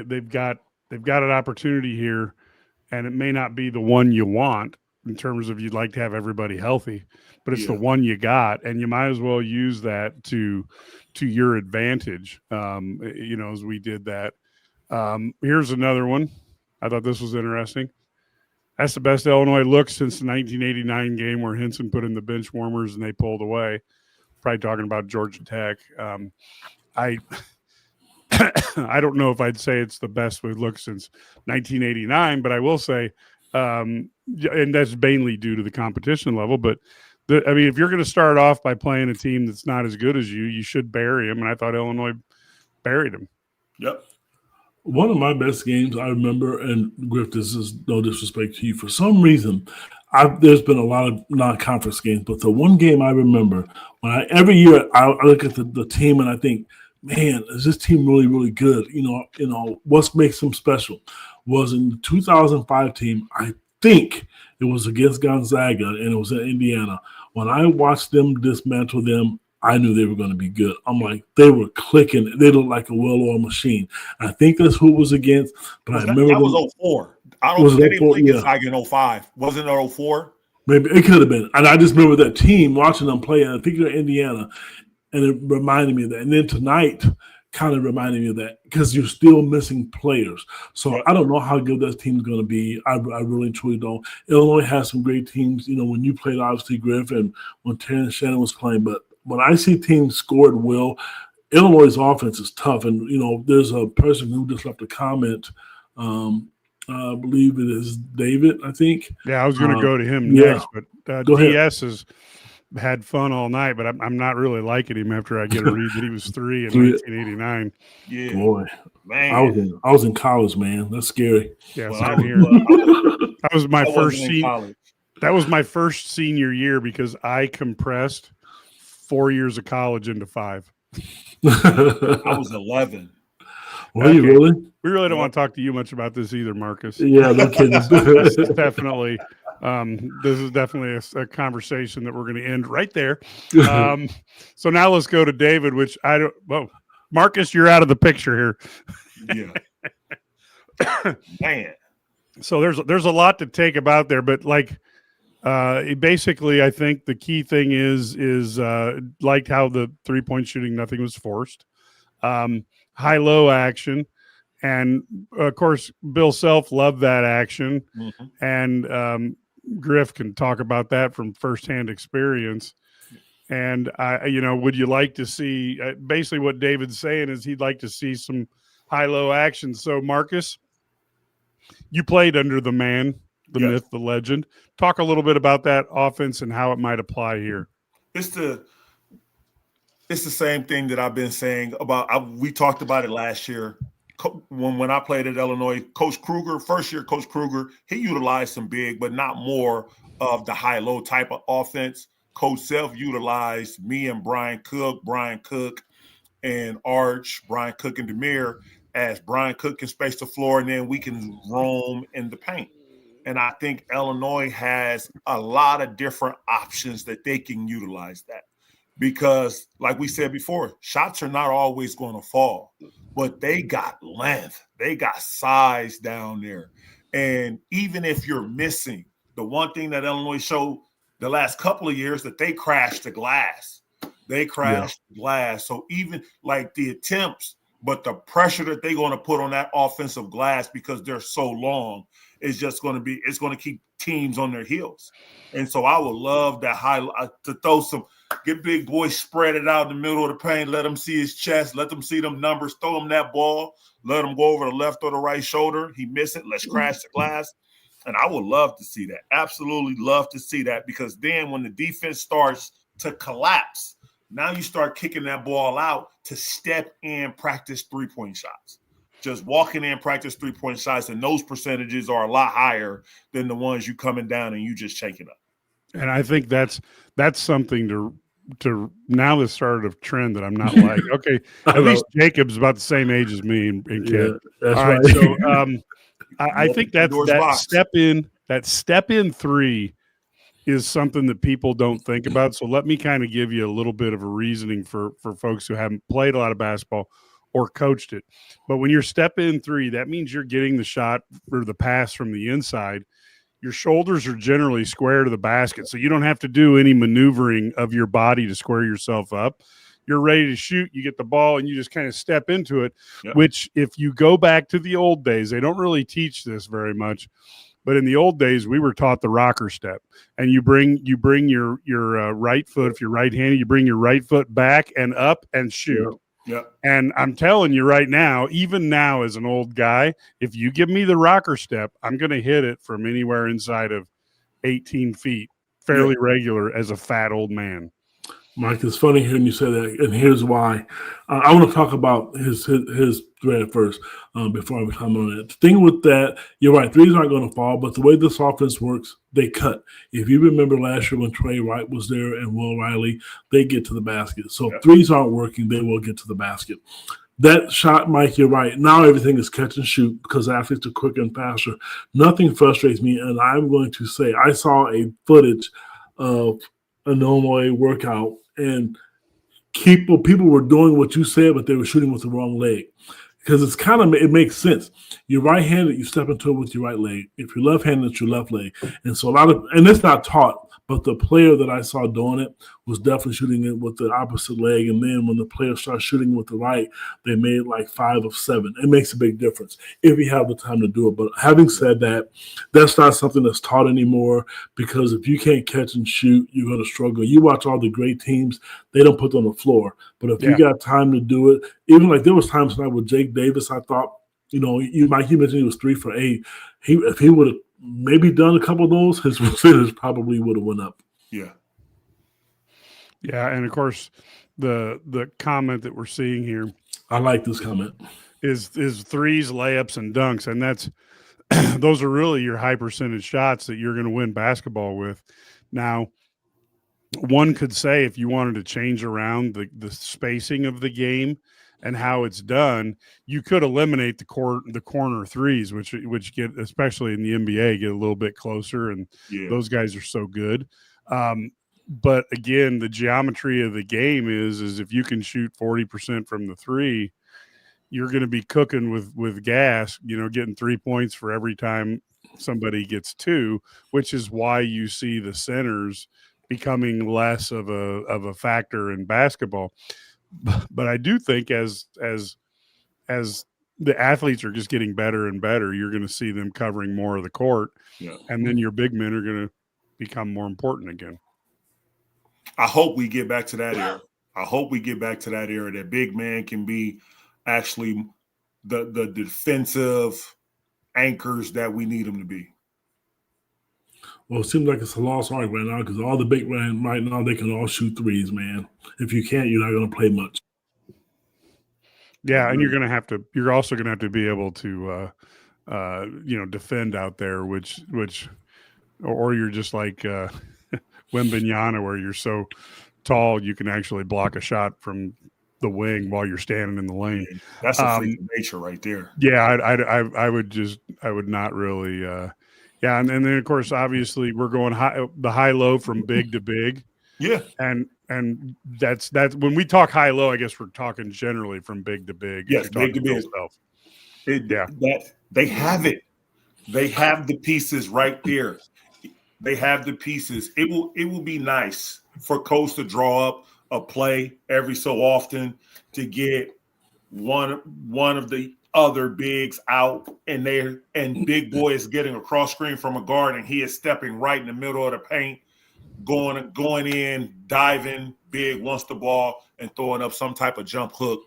they've got an opportunity here, and it may not be the one you want in terms of you'd like to have everybody healthy, but it's the one you got, and you might as well use that to your advantage. As we did that. Here's another one. I thought this was interesting. That's the best Illinois look since the 1989 game where Henson put in the bench warmers and they pulled away. probably talking about Georgia Tech. I I don't know if I'd say it's the best we've looked since 1989, but I will say, and that's mainly due to the competition level. But if you're going to start off by playing a team that's not as good as you should bury them. And I thought Illinois buried them. Yep. One of my best games I remember, and Griff, this is no disrespect to you, for some reason, there's been a lot of non-conference games, but the one game I remember when every year I look at the team and I think, man, is this team really, really good? You know, what makes them special was in the 2005 team, I think it was against Gonzaga, and it was in Indiana. When I watched them dismantle them, I knew they were going to be good. I'm like, they were clicking. They looked like a well-oiled machine. I think that's who it was against, but I remember that was 04. I don't think they didn't play Gonzaga in 05. Wasn't it 04? Maybe it could have been. And I just remember that team watching them play, and I think they're Indiana, and it reminded me of that. And then tonight kind of reminded me of that because you're still missing players. So I don't know how good that team's going to be. I really, truly don't. Illinois has some great teams, you know, when you played, obviously, Griff, and when Terrence Shannon was playing. But when I see teams scored well, Illinois' offense is tough. And, you know, there's a person who just left a comment. I believe it is David, I think. Yeah, I was going to go to him next. But DS has had fun all night, but I'm not really liking him after I get a read that he was 3 in 1989. Yeah. Boy, man. I was in college, man. That's scary. Yeah, same here. That was my first senior year because I compressed 4 years of college into 5. I was 11. Were you really? We really don't want to talk to you much about this either, Marcus. Yeah, no kidding. This is definitely a conversation that we're going to end right there. So now let's go to David, which Marcus, you're out of the picture here. Yeah. Man. So there's a lot to take about there, but basically I think the key thing is like how the 3-point shooting, nothing was forced. High-low action. And, of course, Bill Self loved that action. Mm-hmm. And Griff can talk about that from firsthand experience. And, would you like to see basically what David's saying is he'd like to see some high-low action. So, Marcus, you played under the man, the myth, the legend. Talk a little bit about that offense and how it might apply here. It's the same thing that I've been saying about. We talked about it last year when I played at Illinois. Coach Kruger, first year, Coach Kruger, he utilized some big, but not more of the high-low type of offense. Coach Self utilized me and Brian Cook and Arch, Brian Cook and Demir, as Brian Cook can space the floor, and then we can roam in the paint. And I think Illinois has a lot of different options that they can utilize that. Because, like we said before, shots are not always going to fall, but they got length. They got size down there. And even if you're missing, the one thing that Illinois showed the last couple of years that they crashed the glass. They crashed the glass. So even like the attempts, but the pressure that they're going to put on that offensive glass because they're so long is just going to it's going to keep teams on their heels. And so I would love that to throw some – get big boy, spread it out in the middle of the paint, let him see his chest, let them see them numbers, throw him that ball, let him go over the left or the right shoulder. He miss it, let's crash the glass. And I would love to see that. Absolutely love to see that, because then when the defense starts to collapse, now you start kicking that ball out to step in, practice three-point shots. Just walking in, practice three-point shots, and those percentages are a lot higher than the ones you coming down and you just shaking up. And I think that's something to now this started a trend that I'm not like. Okay, at least Jacob's about the same age as me and Kid. Yeah, that's all right. So I think that step in three is something that people don't think about. So let me kind of give you a little bit of a reasoning for folks who haven't played a lot of basketball or coached it. But when you're step in three, that means you're getting the shot or the pass from the inside. Your shoulders are generally square to the basket, so you don't have to do any maneuvering of your body to square yourself up. You're ready to shoot, you get the ball, and you just kind of step into it, which if you go back to the old days, they don't really teach this very much. But in the old days, we were taught the rocker step, and you bring your right foot. If you're right-handed, you bring your right foot back and up and shoot. Yeah. And I'm telling you right now, even now as an old guy, if you give me the rocker step, I'm going to hit it from anywhere inside of 18 feet, fairly regular as a fat old man. Mike, it's funny hearing you say that, and here's why. I want to talk about his thread first before I come on it. The thing with that, you're right, threes aren't going to fall, but the way this offense works, they cut. If you remember last year when Trey Wright was there and Will Riley, they get to the basket. So threes aren't working, they will get to the basket. That shot, Mike, you're right. Now everything is catch and shoot because athletes are quicker and faster. Nothing frustrates me, and I'm going to say I saw a footage of an Illinois workout, and people were doing what you said, but they were shooting with the wrong leg. Because it makes sense. You're right-handed, you step into it with your right leg. If you're left-handed, it's your left leg. And so and it's not taught, but the player that I saw doing it was definitely shooting it with the opposite leg. And then when the player starts shooting with the right, they made like 5 of 7. It makes a big difference if you have the time to do it. But having said that, that's not something that's taught anymore, because if you can't catch and shoot, you're going to struggle. You watch all the great teams, they don't put it on the floor. But if you got time to do it, even like there was times tonight with Jake Davis, I thought, Mike, you mentioned he was 3 for 8. If he would have maybe done a couple of those, his percentage probably would have went up. Yeah. Yeah, and of course, the comment that we're seeing here, I like this comment, is threes, layups, and dunks, and that's those are really your high percentage shots that you're going to win basketball with. Now, one could say if you wanted to change around the spacing of the game and how it's done, you could eliminate the corner threes, which get, especially in the NBA, get a little bit closer, and those guys are so good. But again, the geometry of the game is if you can shoot 40% from the three, you're going to be cooking with gas, getting 3 points for every time somebody gets 2, which is why you see the centers becoming less of a factor in basketball. But I do think as the athletes are just getting better and better, you're going to see them covering more of the court, and then your big men are going to become more important again. I hope we get back to that era. That big man can be actually the defensive anchors that we need them to be. Well, it seems like it's a lost art right now because all the big men right now, they can all shoot threes, man. If you can't, you're not going to play much. Yeah, and you're also going to have to be able to, defend out there, which or you're just like Wembanyama, where you're so tall you can actually block a shot from the wing while you're standing in the lane. That's a freak of nature right there. Yeah, I would not really. Yeah, and then of course, obviously, we're going high-low from big to big. Yeah, and that's when we talk high-low, I guess we're talking generally from big to big. Yes, big to big. They have it. They have the pieces right there. They have the pieces. It will be nice for coach to draw up a play every so often to get one of the other bigs out, and big boy is getting a cross screen from a guard, and he is stepping right in the middle of the paint, going in, diving. Big wants the ball and throwing up some type of jump hook.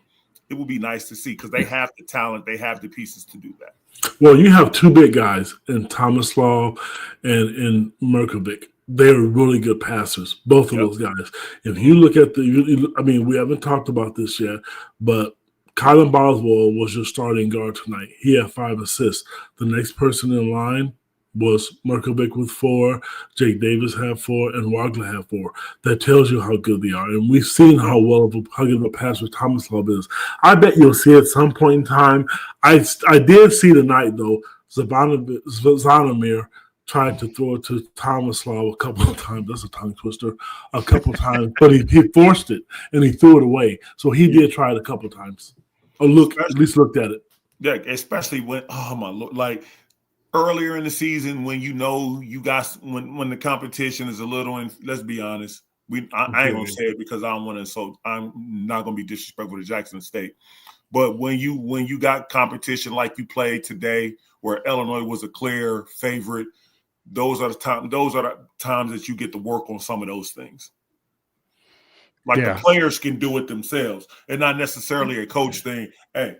It would be nice to see because they have the talent, they have the pieces to do that. Well, you have 2 big guys in Tomislav and in Merkovic. They're really good passers, both of those guys. If you look at we haven't talked about this yet, but Colin Boswell was your starting guard tonight. He had 5 assists. The next person in line was Merkovic with 4, Jake Davis had 4, and Wagner had 4. That tells you how good they are. And we've seen how good of a passer Tomislav is. I bet you'll see at some point in time. I did see tonight, though, Zonomir tried to throw it to Tomislav a couple of times. That's a tongue twister. A couple of times. But he forced it, and he threw it away. So he did try it a couple of times. At least looked at it. Yeah, especially when, oh my Lord, like earlier in the season when you guys when the competition is a little, and let's be honest, I ain't gonna say it because I don't want to. So I'm not gonna be disrespectful to Jackson State, But when you got competition like you played today, where Illinois was a clear favorite, those are the times that you get to work on some of those things. Like the players can do it themselves, and not necessarily a coach thing. Hey,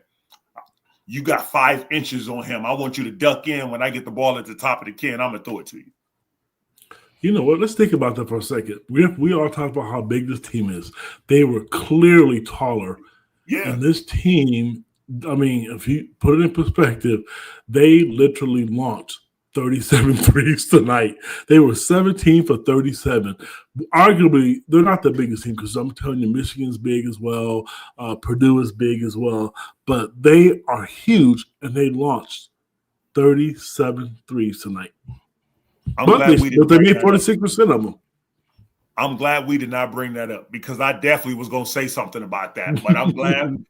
you got 5 inches on him. I want you to duck in when I get the ball at the top of the key, and I'm gonna throw it to you. You know what? Let's think about that for a second. We all talked about how big this team is. They were clearly taller. Yeah. And this team, I mean, if you put it in perspective, they literally launched 37 threes tonight. They were 17 for 37. Arguably, they're not the biggest team because I'm telling you, Michigan's big as well. Purdue is big as well. But they are huge, and they launched 37 threes tonight. But they made 46% of them. I'm glad we did not bring that up because I definitely was going to say something about that. But I'm glad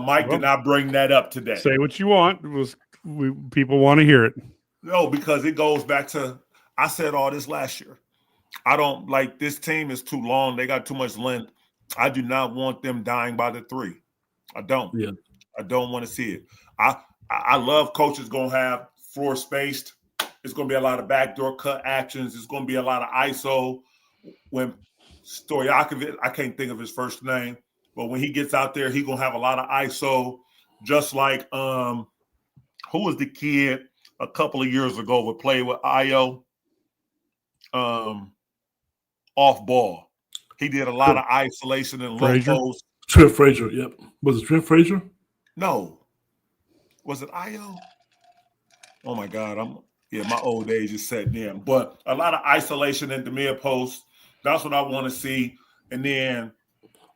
Mike did not bring that up today. Say what you want. People want to hear it. No, because it goes back to I said all this last year. I don't like this team is too long. They got too much length. I do not want them dying by the 3. I don't. Yeah. I don't want to see it. I love coaches going to have floor spaced. It's going to be a lot of backdoor cut actions. It's going to be a lot of ISO. When Stojakovic, I can't think of his first name, but when he gets out there, he's going to have a lot of ISO, just like who was the kid a couple of years ago would play with IO off ball. He did a lot of isolation and low post. Trent Frazier, yep. Was it Trent Frazier? No. Was it IO? Oh, my God. My old age is setting in. But a lot of isolation in the mid post. That's what I want to see. And then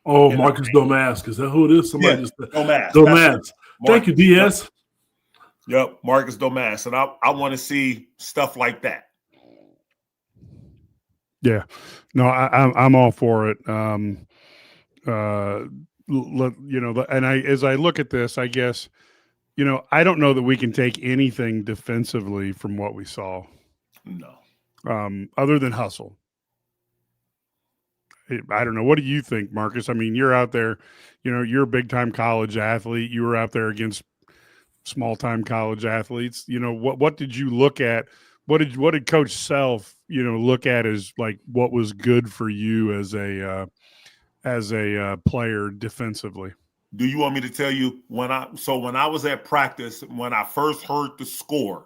Marcus Domask. Is that who it is? Somebody just Domask. Thank you, DS. Yep, Marcus Domask. And I want to see stuff like that. Yeah. No, I'm all for it. And as I look at this, I guess, I don't know that we can take anything defensively from what we saw. No. Other than hustle. I don't know. What do you think, Marcus? I mean, you're out there, you're a big-time college athlete. You were out there against small-time college athletes. What did you look at? What did Coach Self, look at as like what was good for you as a player defensively? Do you want me to tell you when I was at practice, when I first heard the score,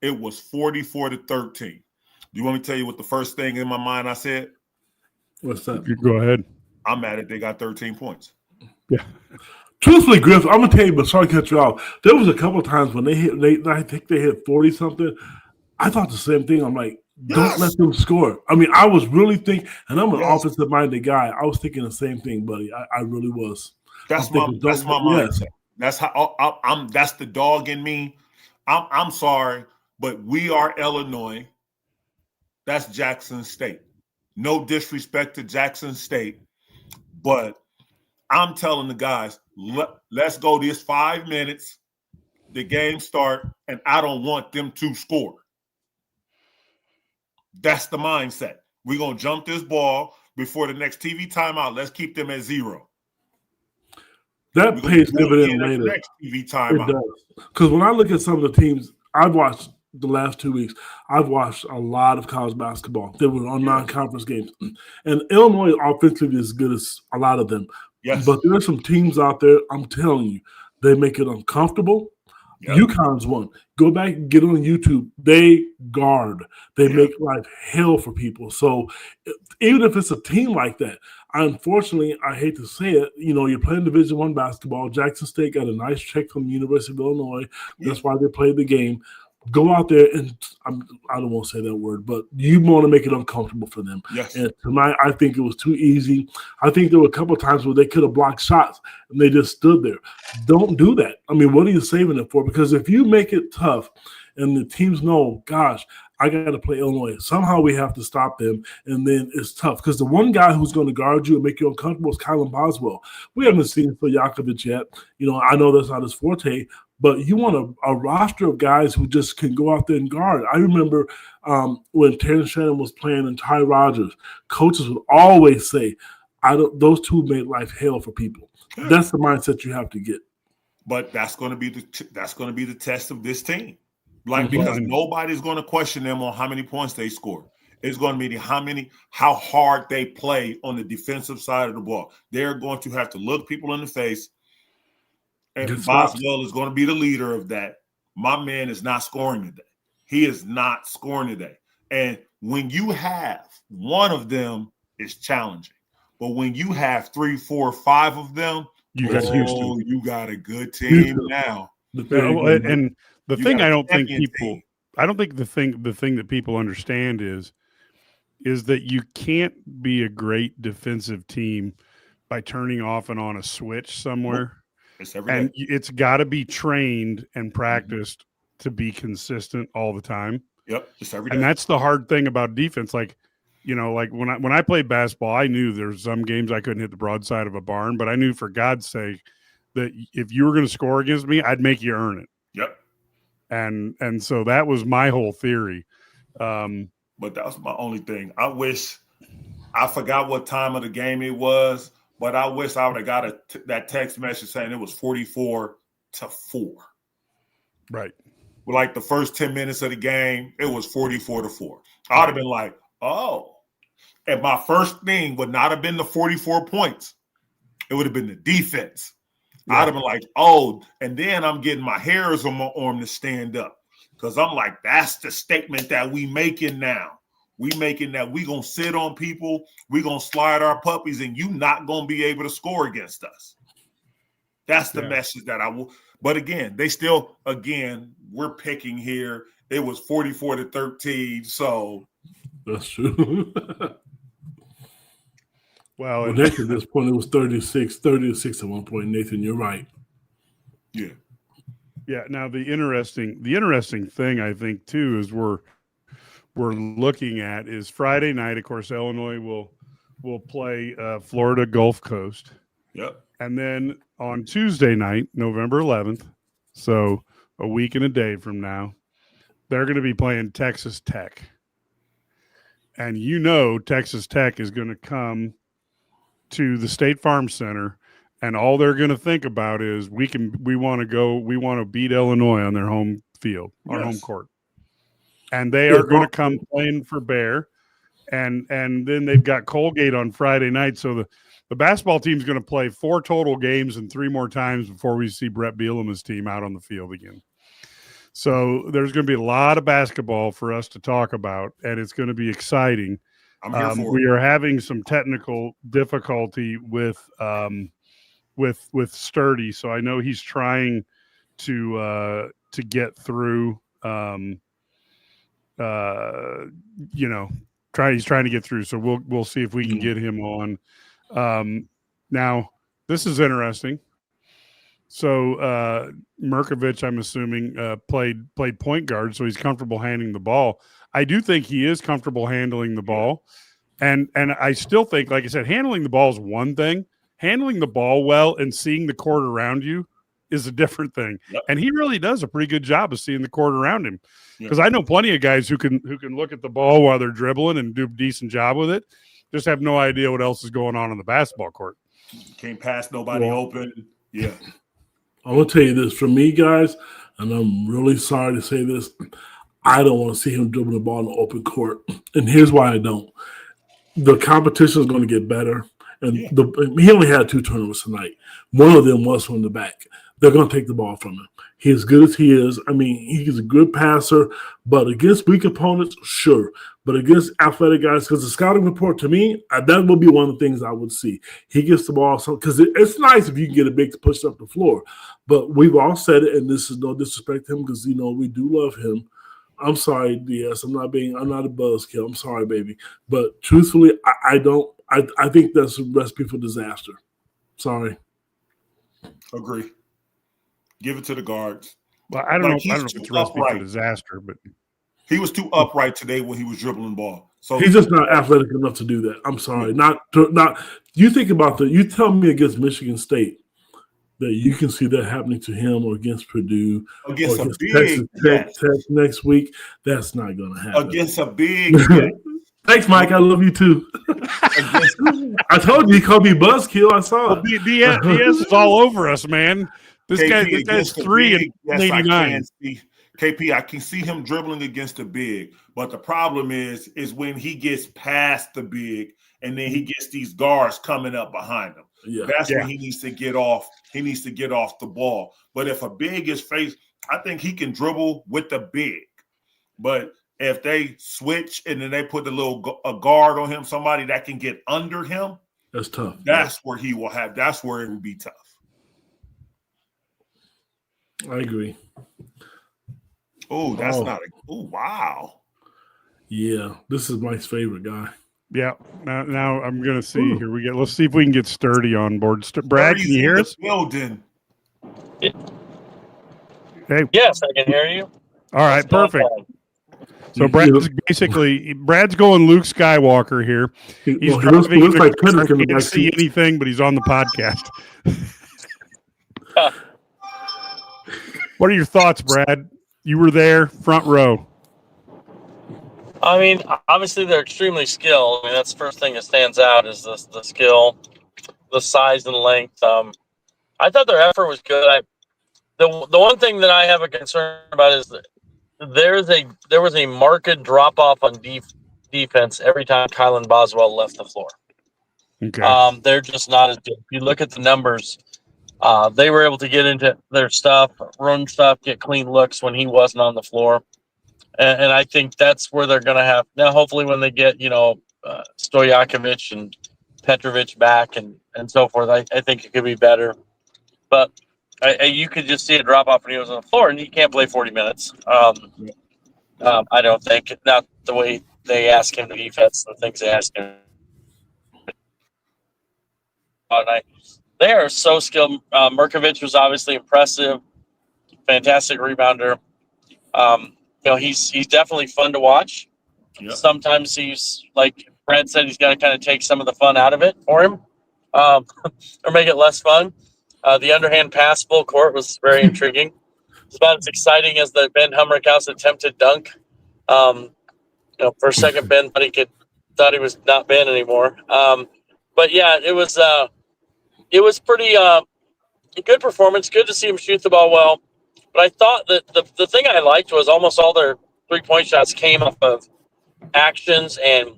it was 44-13. Do you want me to tell you what the first thing in my mind I said? What's that? You go ahead. I'm mad at they got 13 points. Yeah. Truthfully, Griff, I'm gonna tell you, but sorry to cut you off. There was a couple of times when I think they hit 40 something. I thought the same thing. I'm like, don't let them score. I mean, I was really thinking, and I'm an offensive minded guy. I was thinking the same thing, buddy. I really was. That's my mindset. That's how that's the dog in me. I'm sorry, but we are Illinois. That's Jackson State. No disrespect to Jackson State, but I'm telling the guys, let's go this 5 minutes. The game start, and I don't want them to score. That's the mindset. We're going to jump this ball before the next TV timeout. Let's keep them at 0. That pays dividend later. Next TV timeout. It does. Because when I look at some of the teams I've watched the last 2 weeks, I've watched a lot of college basketball. They were on non-conference games. And Illinois offensively is as good as a lot of them. Yes. But there are some teams out there, I'm telling you, they make it uncomfortable. Yep. UConn's one. Go back and get on YouTube. They guard. They make life hell for people. So even if it's a team like that, unfortunately, I hate to say it, you're playing Division I basketball. Jackson State got a nice check from the University of Illinois. That's why they played the game. Go out there and I don't want to say that word, but you want to make it uncomfortable for them. Yes. And tonight, I think it was too easy. I think there were a couple of times where they could have blocked shots and they just stood there. Don't do that. I mean, what are you saving it for? Because if you make it tough and the teams know, gosh, I got to play Illinois. Somehow we have to stop them, and then it's tough. Because the one guy who's going to guard you and make you uncomfortable is Kylan Boswell. We haven't seen Stojakovic yet. I know that's not his forte, but you want a roster of guys who just can go out there and guard. I remember when Terrence Shannon was playing and Ty Rogers, coaches would always say, those two made life hell for people. That's the mindset you have to get. But that's going to be the test of this team. Like, because nobody's going to question them on how many points they score. It's going to be how hard they play on the defensive side of the ball. They're going to have to look people in the face. And Boswell is going to be the leader of that. My man is not scoring today. He is not scoring today. And when you have one of them, it's challenging. But when you have 3, 4, 5 of them, you got a good team now. And the thing I don't think the thing that people understand is that you can't be a great defensive team by turning off and on a switch somewhere. And it's got to be trained and practiced to be consistent all the time. Yep, just every day. And that's the hard thing about defense. Like, you know, like when I played basketball, I knew there's some games I couldn't hit the broadside of a barn, but I knew for God's sake that if you were going to score against me, I'd make you earn it. Yep. And so that was my whole theory. But that was my only thing. I forgot what time of the game it was, but I wish I would have got that text message saying it was 44-4. Right. Like the first 10 minutes of the game, it was 44-4. I would have been like, oh. And my first thing would not have been the 44 points. It would have been the defense. Yeah. I'd have been like, oh, and then I'm getting my hairs on my arm to stand up. Because I'm like, that's the statement that we making now. We making that we going to sit on people, we going to slide our puppies, and you not going to be able to score against us. That's the message that I will. But again, we're picking here. It was 44-13, so. That's true. Well, Nathan, at this point, it was 30-6 at one point. Nathan, you're right. Yeah. Yeah. Now the interesting thing I think too is we're looking at is Friday night. Of course, Illinois will play Florida Gulf Coast. Yep. And then on Tuesday night, November 11th, so a week and a day from now, they're going to be playing Texas Tech. And you know Texas Tech is going to come to the State Farm Center, and all they're going to think about is we want to beat Illinois on their home field, our home court. And they are going to come playing for Bear. And then they've got Colgate on Friday night. So the basketball team's going to play 4 total games and 3 more times before we see Brett Bielema's team out on the field again. So there's going to be a lot of basketball for us to talk about, and it's going to be exciting. I'm here for we are having some technical difficulty with Sturdy, so I know he's trying to get through. He's trying to get through. So we'll see if we can get him on. Now this is interesting. So Merkovich, I'm assuming, played point guard, so he's comfortable handling the ball. I do think he is comfortable handling the ball. And I still think, like I said, handling the ball is one thing. Handling the ball well and seeing the court around you is a different thing. Yep. And he really does a pretty good job of seeing the court around him. Because I know plenty of guys who can look at the ball while they're dribbling and do a decent job with it, just have no idea what else is going on the basketball court. Can't pass nobody open. Yeah. I'm going to tell you this. For me, guys, and I'm really sorry to say this, I don't want to see him dribble the ball in the open court. And here's why I don't. The competition is going to get better. And he only had 2 turnovers tonight. One of them was from the back. They're going to take the ball from him. He's as good as he is. I mean, he's a good passer. But against weak opponents, sure. But against athletic guys, because the scouting report, to me, that would be one of the things I would see. He gets the ball. Because it's nice if you can get a big to push up the floor. But we've all said it, and this is no disrespect to him because, we do love him. I'm sorry, DS. I'm not a buzzkill. I'm sorry, baby. But truthfully, I don't. I think that's a recipe for disaster. Sorry. Agree. Give it to the guards. Well, I don't know if it's a recipe for disaster, but he was too upright today when he was dribbling the ball. So he's just not athletic enough to do that. I'm sorry. Not. You think about you tell me against Michigan State that you can see that happening to him or against Purdue or against Texas Tech next week. That's not going to happen. Against a big Thanks, Mike. I love you too. I told you he called me buzzkill. I saw it. DS is all over us, man. This KP guy's against the 3 big, and yes, I 89. can see KP. I can see him dribbling against the big, but the problem is when he gets past the big and then he gets these guards coming up behind him. Yeah. That's when he needs to get off. He needs to get off the ball. But if a big is faced, I think he can dribble with the big. But if they switch and then they put a guard on him, somebody that can get under him, that's tough. That's where he will have. That's where it will be tough. I agree. Oh, that's not a. Oh, wow. Yeah, this is Mike's favorite guy. Yeah. Now I'm gonna see. Here we go. Let's see if we can get Sturdy on board. Brad, can you hear us? Building. Hey. Yes, I can hear you. All right, perfect. So Brad's going Luke Skywalker here. He's driving. He can't see anything, but he's on the podcast. What are your thoughts, Brad? You were there, front row. I mean, obviously they're extremely skilled. I mean, that's the first thing that stands out is the skill, the size and length. I thought their effort was good. The one thing that I have a concern about is that there was a marked drop off on defense every time Kylan Boswell left the floor. Okay. They're just not as good. If you look at the numbers, they were able to get into their stuff, run stuff, get clean looks when he wasn't on the floor. And I think that's where they're going to have now. Hopefully, when they get Stojakovic and Petrovic back and so forth, I think it could be better. But you could just see a drop off when he was on the floor, and he can't play 40 minutes. I don't think, not the way they ask him to defense, the things they ask him. They are so skilled. Merkovich was obviously impressive, fantastic rebounder. He's definitely fun to watch. Yep. Sometimes he's, like Brad said, he's got to kind of take some of the fun out of it for him, or make it less fun. The underhand pass full court was very intriguing. It's about as exciting as the Ben Humrickhouse attempted dunk. For a second, Ben thought he was not Ben anymore. But yeah, it was pretty good performance. Good to see him shoot the ball well. But I thought that the thing I liked was almost all their 3-point shots came off of actions, and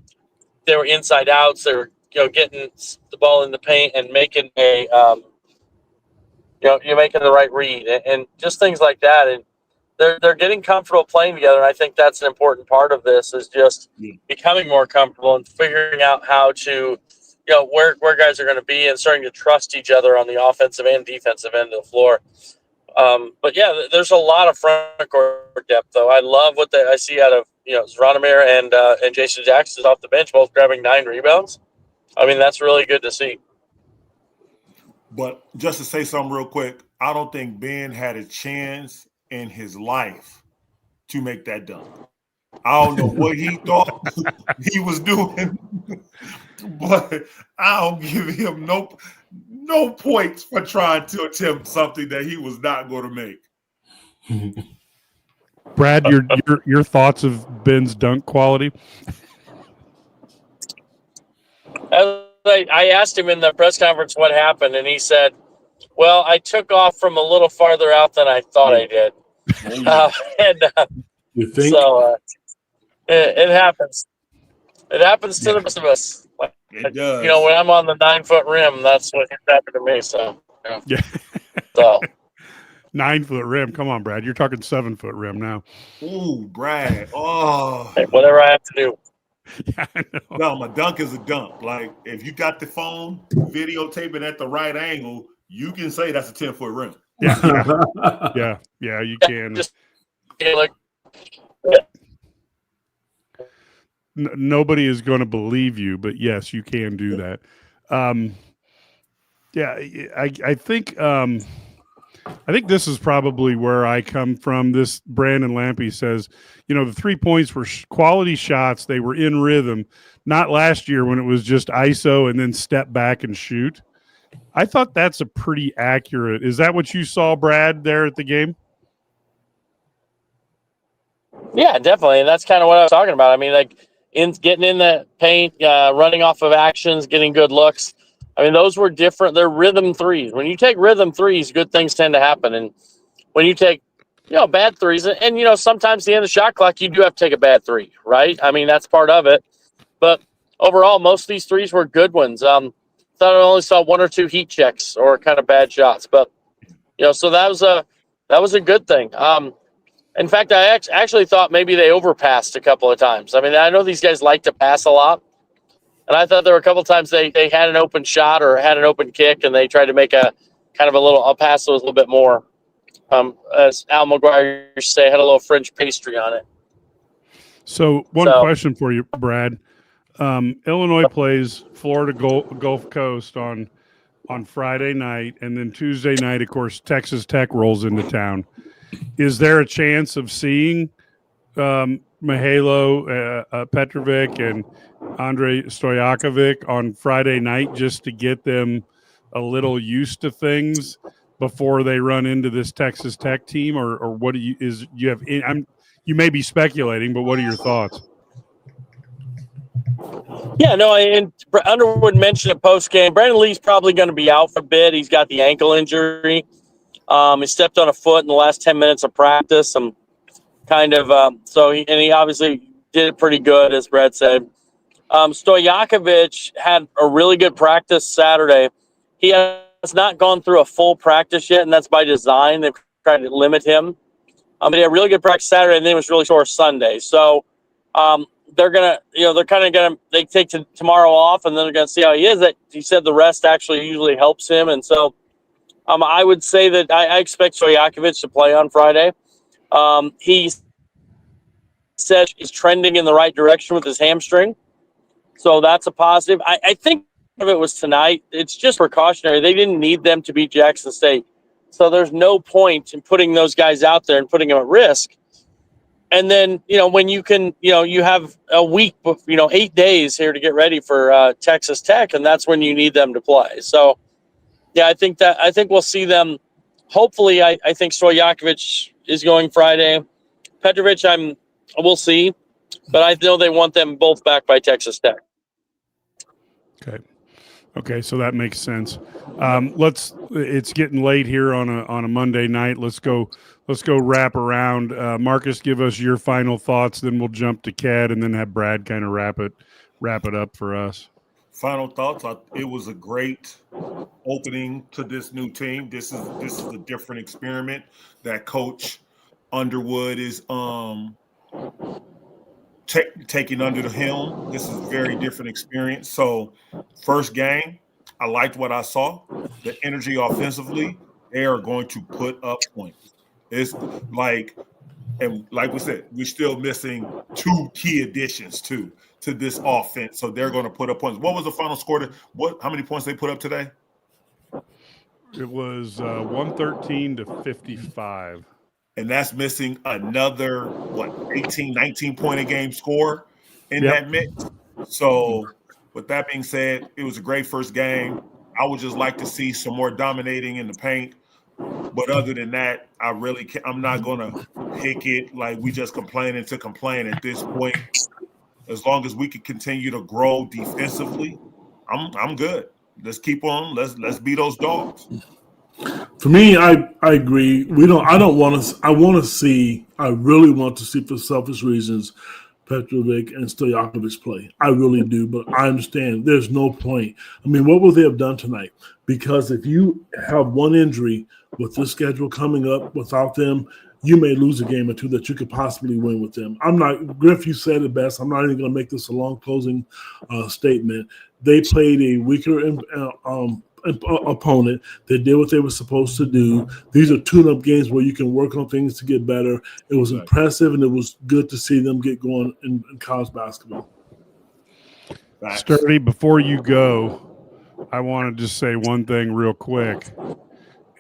they were inside outs. They were getting the ball in the paint and making you're making the right read and just things like that. And they're getting comfortable playing together. And I think that's an important part of this is just becoming more comfortable and figuring out how to, where guys are going to be and starting to trust each other on the offensive and defensive end of the floor. But yeah, there's a lot of front court depth though. I love what I see out of, Zvonimir and Jason Jackson off the bench, both grabbing 9 rebounds. I mean, that's really good to see. But just to say something real quick, I don't think Ben had a chance in his life to make that dunk. I don't know what he thought he was doing, but I don't give him no points for trying to attempt something that he was not going to make. Brad, your thoughts of Ben's dunk quality? I asked him in the press conference what happened, and he said, well, I took off from a little farther out than I thought I did. You think? So it happens. It happens to the rest of us. It does. When I'm on the 9-foot rim, that's what happened to me. So, yeah. So 9-foot rim. Come on, Brad. You're talking 7-foot rim now. Ooh, Brad. Oh. Hey, whatever I have to do. Yeah, I know. No, my dunk is a dunk. Like, if you got the phone videotaping at the right angle, you can say that's a 10-foot rim. Yeah, you can. Just like, nobody is going to believe you, but yes, you can do that. I think this is probably where I come from. This Brandon Lampy says, the 3 points were quality shots. They were in rhythm, not last year when it was just ISO and then step back and shoot. I thought that's a pretty accurate. Is that what you saw, Brad, there at the game? Yeah, definitely. And that's kind of what I was talking about. I mean, like getting in the paint, running off of actions, getting good looks. I mean, those were different. They're rhythm threes. When you take rhythm threes, good things tend to happen. And when you take, bad threes, and sometimes at the end of the shot clock, you do have to take a bad three, right? I mean, that's part of it. But overall, most of these threes were good ones. Thought I only saw one or two heat checks or kind of bad shots, but so that was a good thing. In fact, I actually thought maybe they overpassed a couple of times. I mean, I know these guys like to pass a lot, and I thought there were a couple of times they had an open shot or had an open kick, and they tried to make a kind of a pass that was a little bit more, as Al McGuire used to say, had a little French pastry on it. So one question for you, Brad. Illinois plays Florida Gulf Coast on Friday night, and then Tuesday night, of course, Texas Tech rolls into town. Is there a chance of seeing Mihajlo Petrovic and Andrei Stojakovic on Friday night just to get them a little used to things before they run into this Texas Tech team, or what do you have? You may be speculating, but what are your thoughts? Yeah, no, and Underwood mentioned a post game. Brandon Lee's probably going to be out for a bit. He's got the ankle injury. He stepped on a foot in the last 10 minutes of practice. And kind of, he obviously did it pretty good, as Brad said. Stojakovic had a really good practice Saturday. He has not gone through a full practice yet, and that's by design. They've tried to limit him. But he had a really good practice Saturday, and then it was really sore Sunday. So, they're gonna, they take tomorrow off, and then they're gonna see how he is. That he said the rest actually usually helps him, and so I would say that I expect Stojakovic to play on Friday. He said he's trending in the right direction with his hamstring, so that's a positive. I think of it was tonight. It's just precautionary. They didn't need them to beat Jackson State, so there's no point in putting those guys out there and putting them at risk. And then, when you can, you have a week, 8 days here to get ready for Texas Tech, and that's when you need them to play. So, yeah, I think we'll see them. Hopefully, I think Stojakovic is going Friday. Petrovic, we'll see, but I know they want them both back by Texas Tech. Okay, so that makes sense. It's getting late here on a Monday night. Let's go wrap around. Marcus, give us your final thoughts, then we'll jump to Cad, and then have Brad kind of wrap it up for us. Final thoughts. It was a great opening to this new team. This is a different experiment that Coach Underwood is taking under the helm. This is a very different experience. So, first game, I liked what I saw. The energy offensively, they are going to put up points. It's like we said, we're still missing two key additions to this offense. So they're going to put up points. What was the final score? How many points they put up today? It was 113 to 55. And that's missing another, 18, 19 point a game score in that mix. So with that being said, it was a great first game. I would just like to see some more dominating in the paint. But other than that, I'm not going to pick it like we just complaining to complain at this point. As long as we can continue to grow defensively, I'm good. Let's keep on. Let's beat those dogs. For me, I agree. I really want to see, for selfish reasons, Petrovic and Stojakovic play. I really do, but I understand there's no point. I mean, what would they have done tonight? Because if you have one injury with this schedule coming up without them, you may lose a game or two that you could possibly win with them. Griff, you said it best. I'm not even going to make this a long closing statement. They played a weaker opponent. They did what they were supposed to do. These are tune-up games where you can work on things to get better. It was impressive, and it was good to see them get going in college basketball. Sturdy, before you go, I want to just say one thing real quick,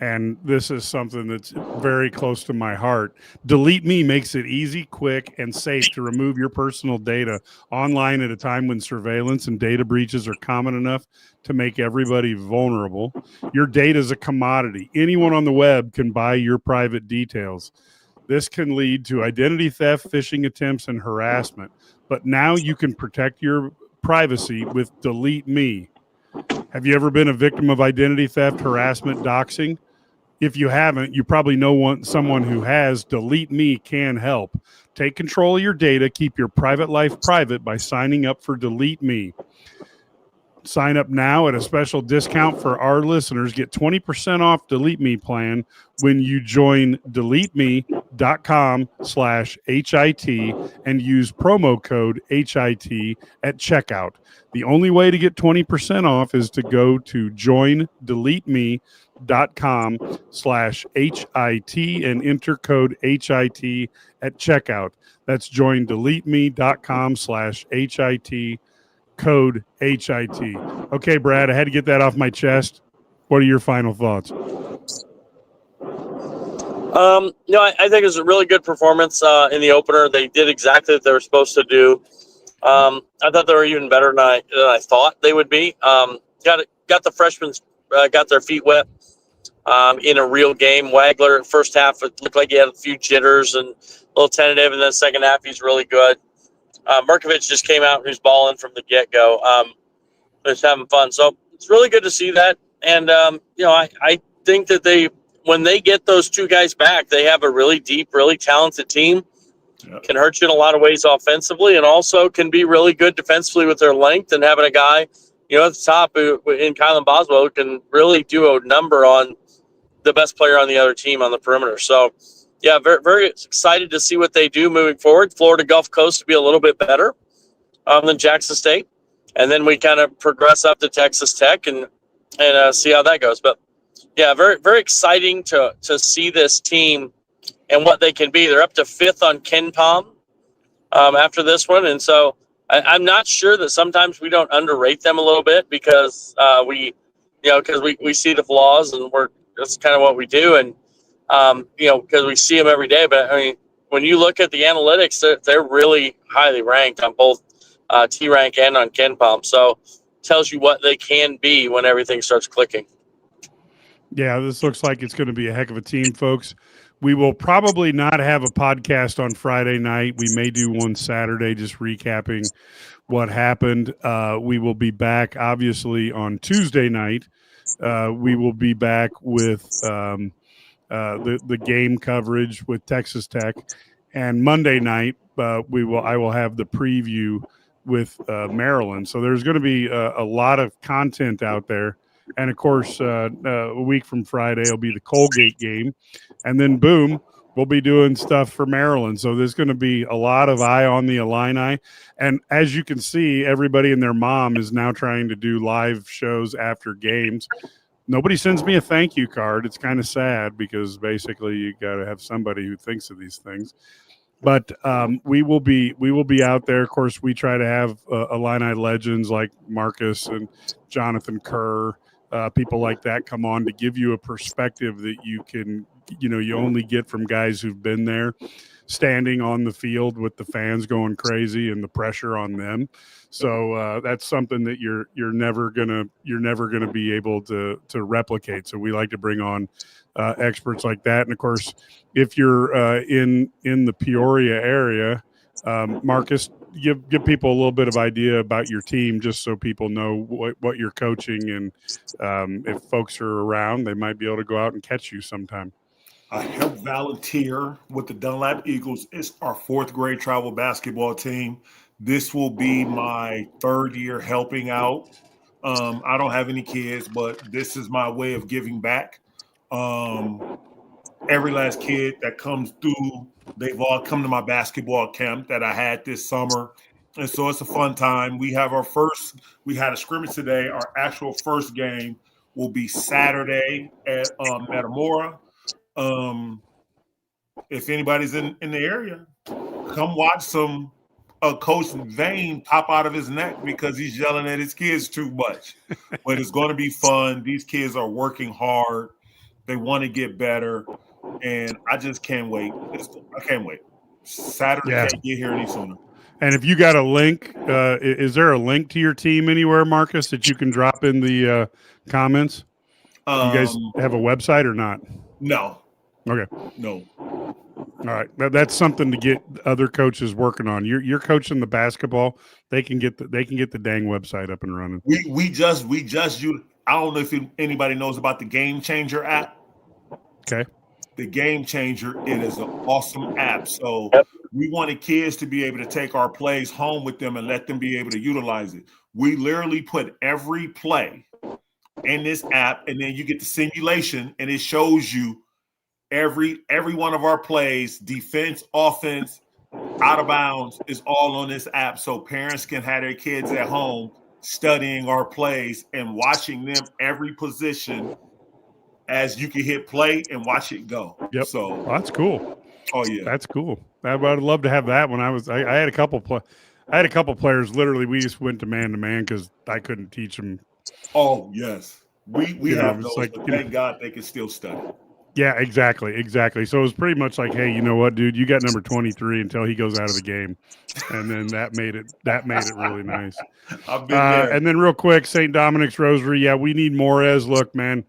and this is something that's very close to my heart. Delete Me makes it easy, quick, and safe to remove your personal data online at a time when surveillance and data breaches are common enough to make everybody vulnerable. Your data is a commodity. Anyone on the web can buy your private details. This can lead to identity theft, phishing attempts, and harassment. But now you can protect your privacy with Delete Me. Have you ever been a victim of identity theft, harassment, doxing? If you haven't, you probably know someone who has. Delete Me can help. Take control of your data. Keep your private life private by signing up for Delete Me. Sign up now at a special discount for our listeners. Get 20% off Delete Me plan when you join deleteme.com/HIT and use promo code HIT at checkout. The only way to get 20% off is to go to joindeleteme.com/HIT and enter code HIT at checkout. That's joindeleteme.com/HIT. Code HIT. Okay, Brad, I had to get that off my chest. What are your final thoughts? I think it was a really good performance in the opener. They did exactly what they were supposed to do. I thought they were even better than I thought they would be. Got the freshmen got their feet wet in a real game. Wagler, first half, it looked like he had a few jitters and a little tentative, and then second half, he's really good. Merkovich just came out and he's balling from the get-go. Just having fun. So it's really good to see that. And, I think that when they get those two guys back, they have a really deep, really talented team. Yep. Can hurt you in a lot of ways offensively and also can be really good defensively with their length and having a guy, at the top in Kylan Boswell who can really do a number on the best player on the other team on the perimeter. So, yeah, very, very excited to see what they do moving forward. Florida Gulf Coast to be a little bit better than Jackson State. And then we kind of progress up to Texas Tech and see how that goes. But, yeah, very, very exciting to see this team and what they can be. They're up to 5th on KenPom after this one. And so I'm not sure that sometimes we don't underrate them a little bit because we see the flaws and that's kind of what we do. And, because we see them every day. But, I mean, when you look at the analytics, they're really highly ranked on both T-Rank and on KenPom. So tells you what they can be when everything starts clicking. Yeah, this looks like it's going to be a heck of a team, folks. We will probably not have a podcast on Friday night. We may do one Saturday just recapping what happened. We will be back, obviously, on Tuesday night. We will be back with the game coverage with Texas Tech, and Monday night I will have the preview with Maryland. So there's going to be a lot of content out there, and of course a week from Friday will be the Colgate game, and then boom, we'll be doing stuff for Maryland. So there's going to be a lot of eye on the Illini, and as you can see, everybody and their mom is now trying to do live shows after games. Nobody sends me a thank you card. It's kind of sad because basically you got to have somebody who thinks of these things. But we will be out there. Of course, we try to have Illini legends like Marcus and Jonathan Kerr, people like that come on to give you a perspective that you only get from guys who've been there, standing on the field with the fans going crazy and the pressure on them. So that's something that you're never gonna be able to replicate. So we like to bring on experts like that. And of course, if you're in the Peoria area, Marcus, give people a little bit of idea about your team, just so people know what you're coaching, and if folks are around, they might be able to go out and catch you sometime. I help volunteer with the Dunlap Eagles. It's our 4th grade travel basketball team. This will be my 3rd year helping out. I don't have any kids, but this is my way of giving back. Every last kid that comes through, they've all come to my basketball camp that I had this summer. And so it's a fun time. We had a scrimmage today. Our actual first game will be Saturday at Metamora. If anybody's in the area, come watch some Coach Vane pop out of his neck because he's yelling at his kids too much. But it's going to be fun. These kids are working hard. They want to get better, and I just can't wait. I can't wait. Saturday can't get here any sooner. And if you got a link, is there a link to your team anywhere, Marcus, that you can drop in the comments? You guys have a website or not? No. Okay. No. All right, that's something to get other coaches working on. You're coaching the basketball. They can get the dang website up and running. We just I don't know if anybody knows about the Game Changer app. Okay. The Game Changer, it is an awesome app. So Yep. we wanted kids to be able to take our plays home with them and let them be able to utilize it. We literally put every play in this app, and then you get the simulation, and it shows you every one of our plays, defense, offense, out of bounds, is all on this app. So parents can have their kids at home studying our plays and watching them every position as you can hit play and watch it go. Yep. So well, that's cool. Oh yeah, that's cool. I would love to have that. When I had a couple players. Literally, we just went to man because I couldn't teach them. Oh yes, we have those, like, but thank God they can still study. Yeah, exactly. So it was pretty much like, hey, you know what, dude, you got number 23 until he goes out of the game, and then that made it really nice. I've been there. And then real quick, St. Dominic's Rosary. Yeah, we need Morez. Look, man,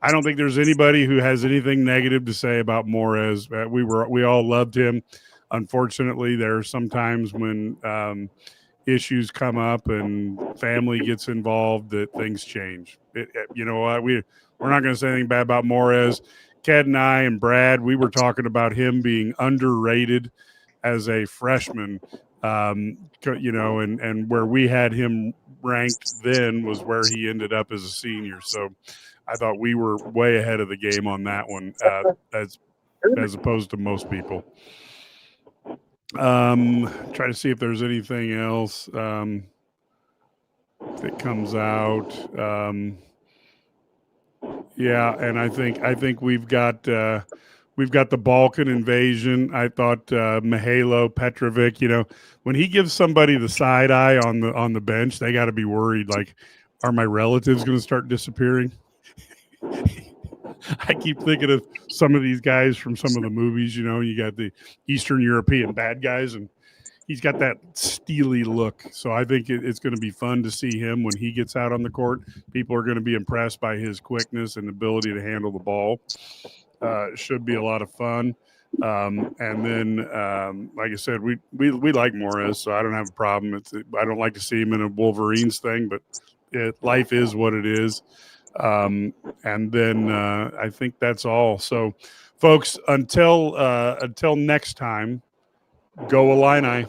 I don't think there's anybody who has anything negative to say about Morez. We all loved him. Unfortunately, there are some times when issues come up and family gets involved that things change. You know what? We're not going to say anything bad about Morez. Ked and I and Brad, we were talking about him being underrated as a freshman, you know, and where we had him ranked then was where he ended up as a senior. So I thought we were way ahead of the game on that one, as opposed to most people. Try to see if there's anything else that comes out. Yeah, and I think we've got the Balkan invasion. I thought Mihajlo Petrovic, you know, when he gives somebody the side eye on the bench, they got to be worried. Like, are my relatives going to start disappearing? I keep thinking of some of these guys from some of the movies. You know, you got the Eastern European bad guys, and he's got that steely look. So I think it's going to be fun to see him when he gets out on the court. People are going to be impressed by his quickness and ability to handle the ball. It should be a lot of fun. And then, like I said, we like Morez, so I don't have a problem. I don't like to see him in a Wolverines thing, but life is what it is. And then I think that's all. So, folks, until next time, go Illini.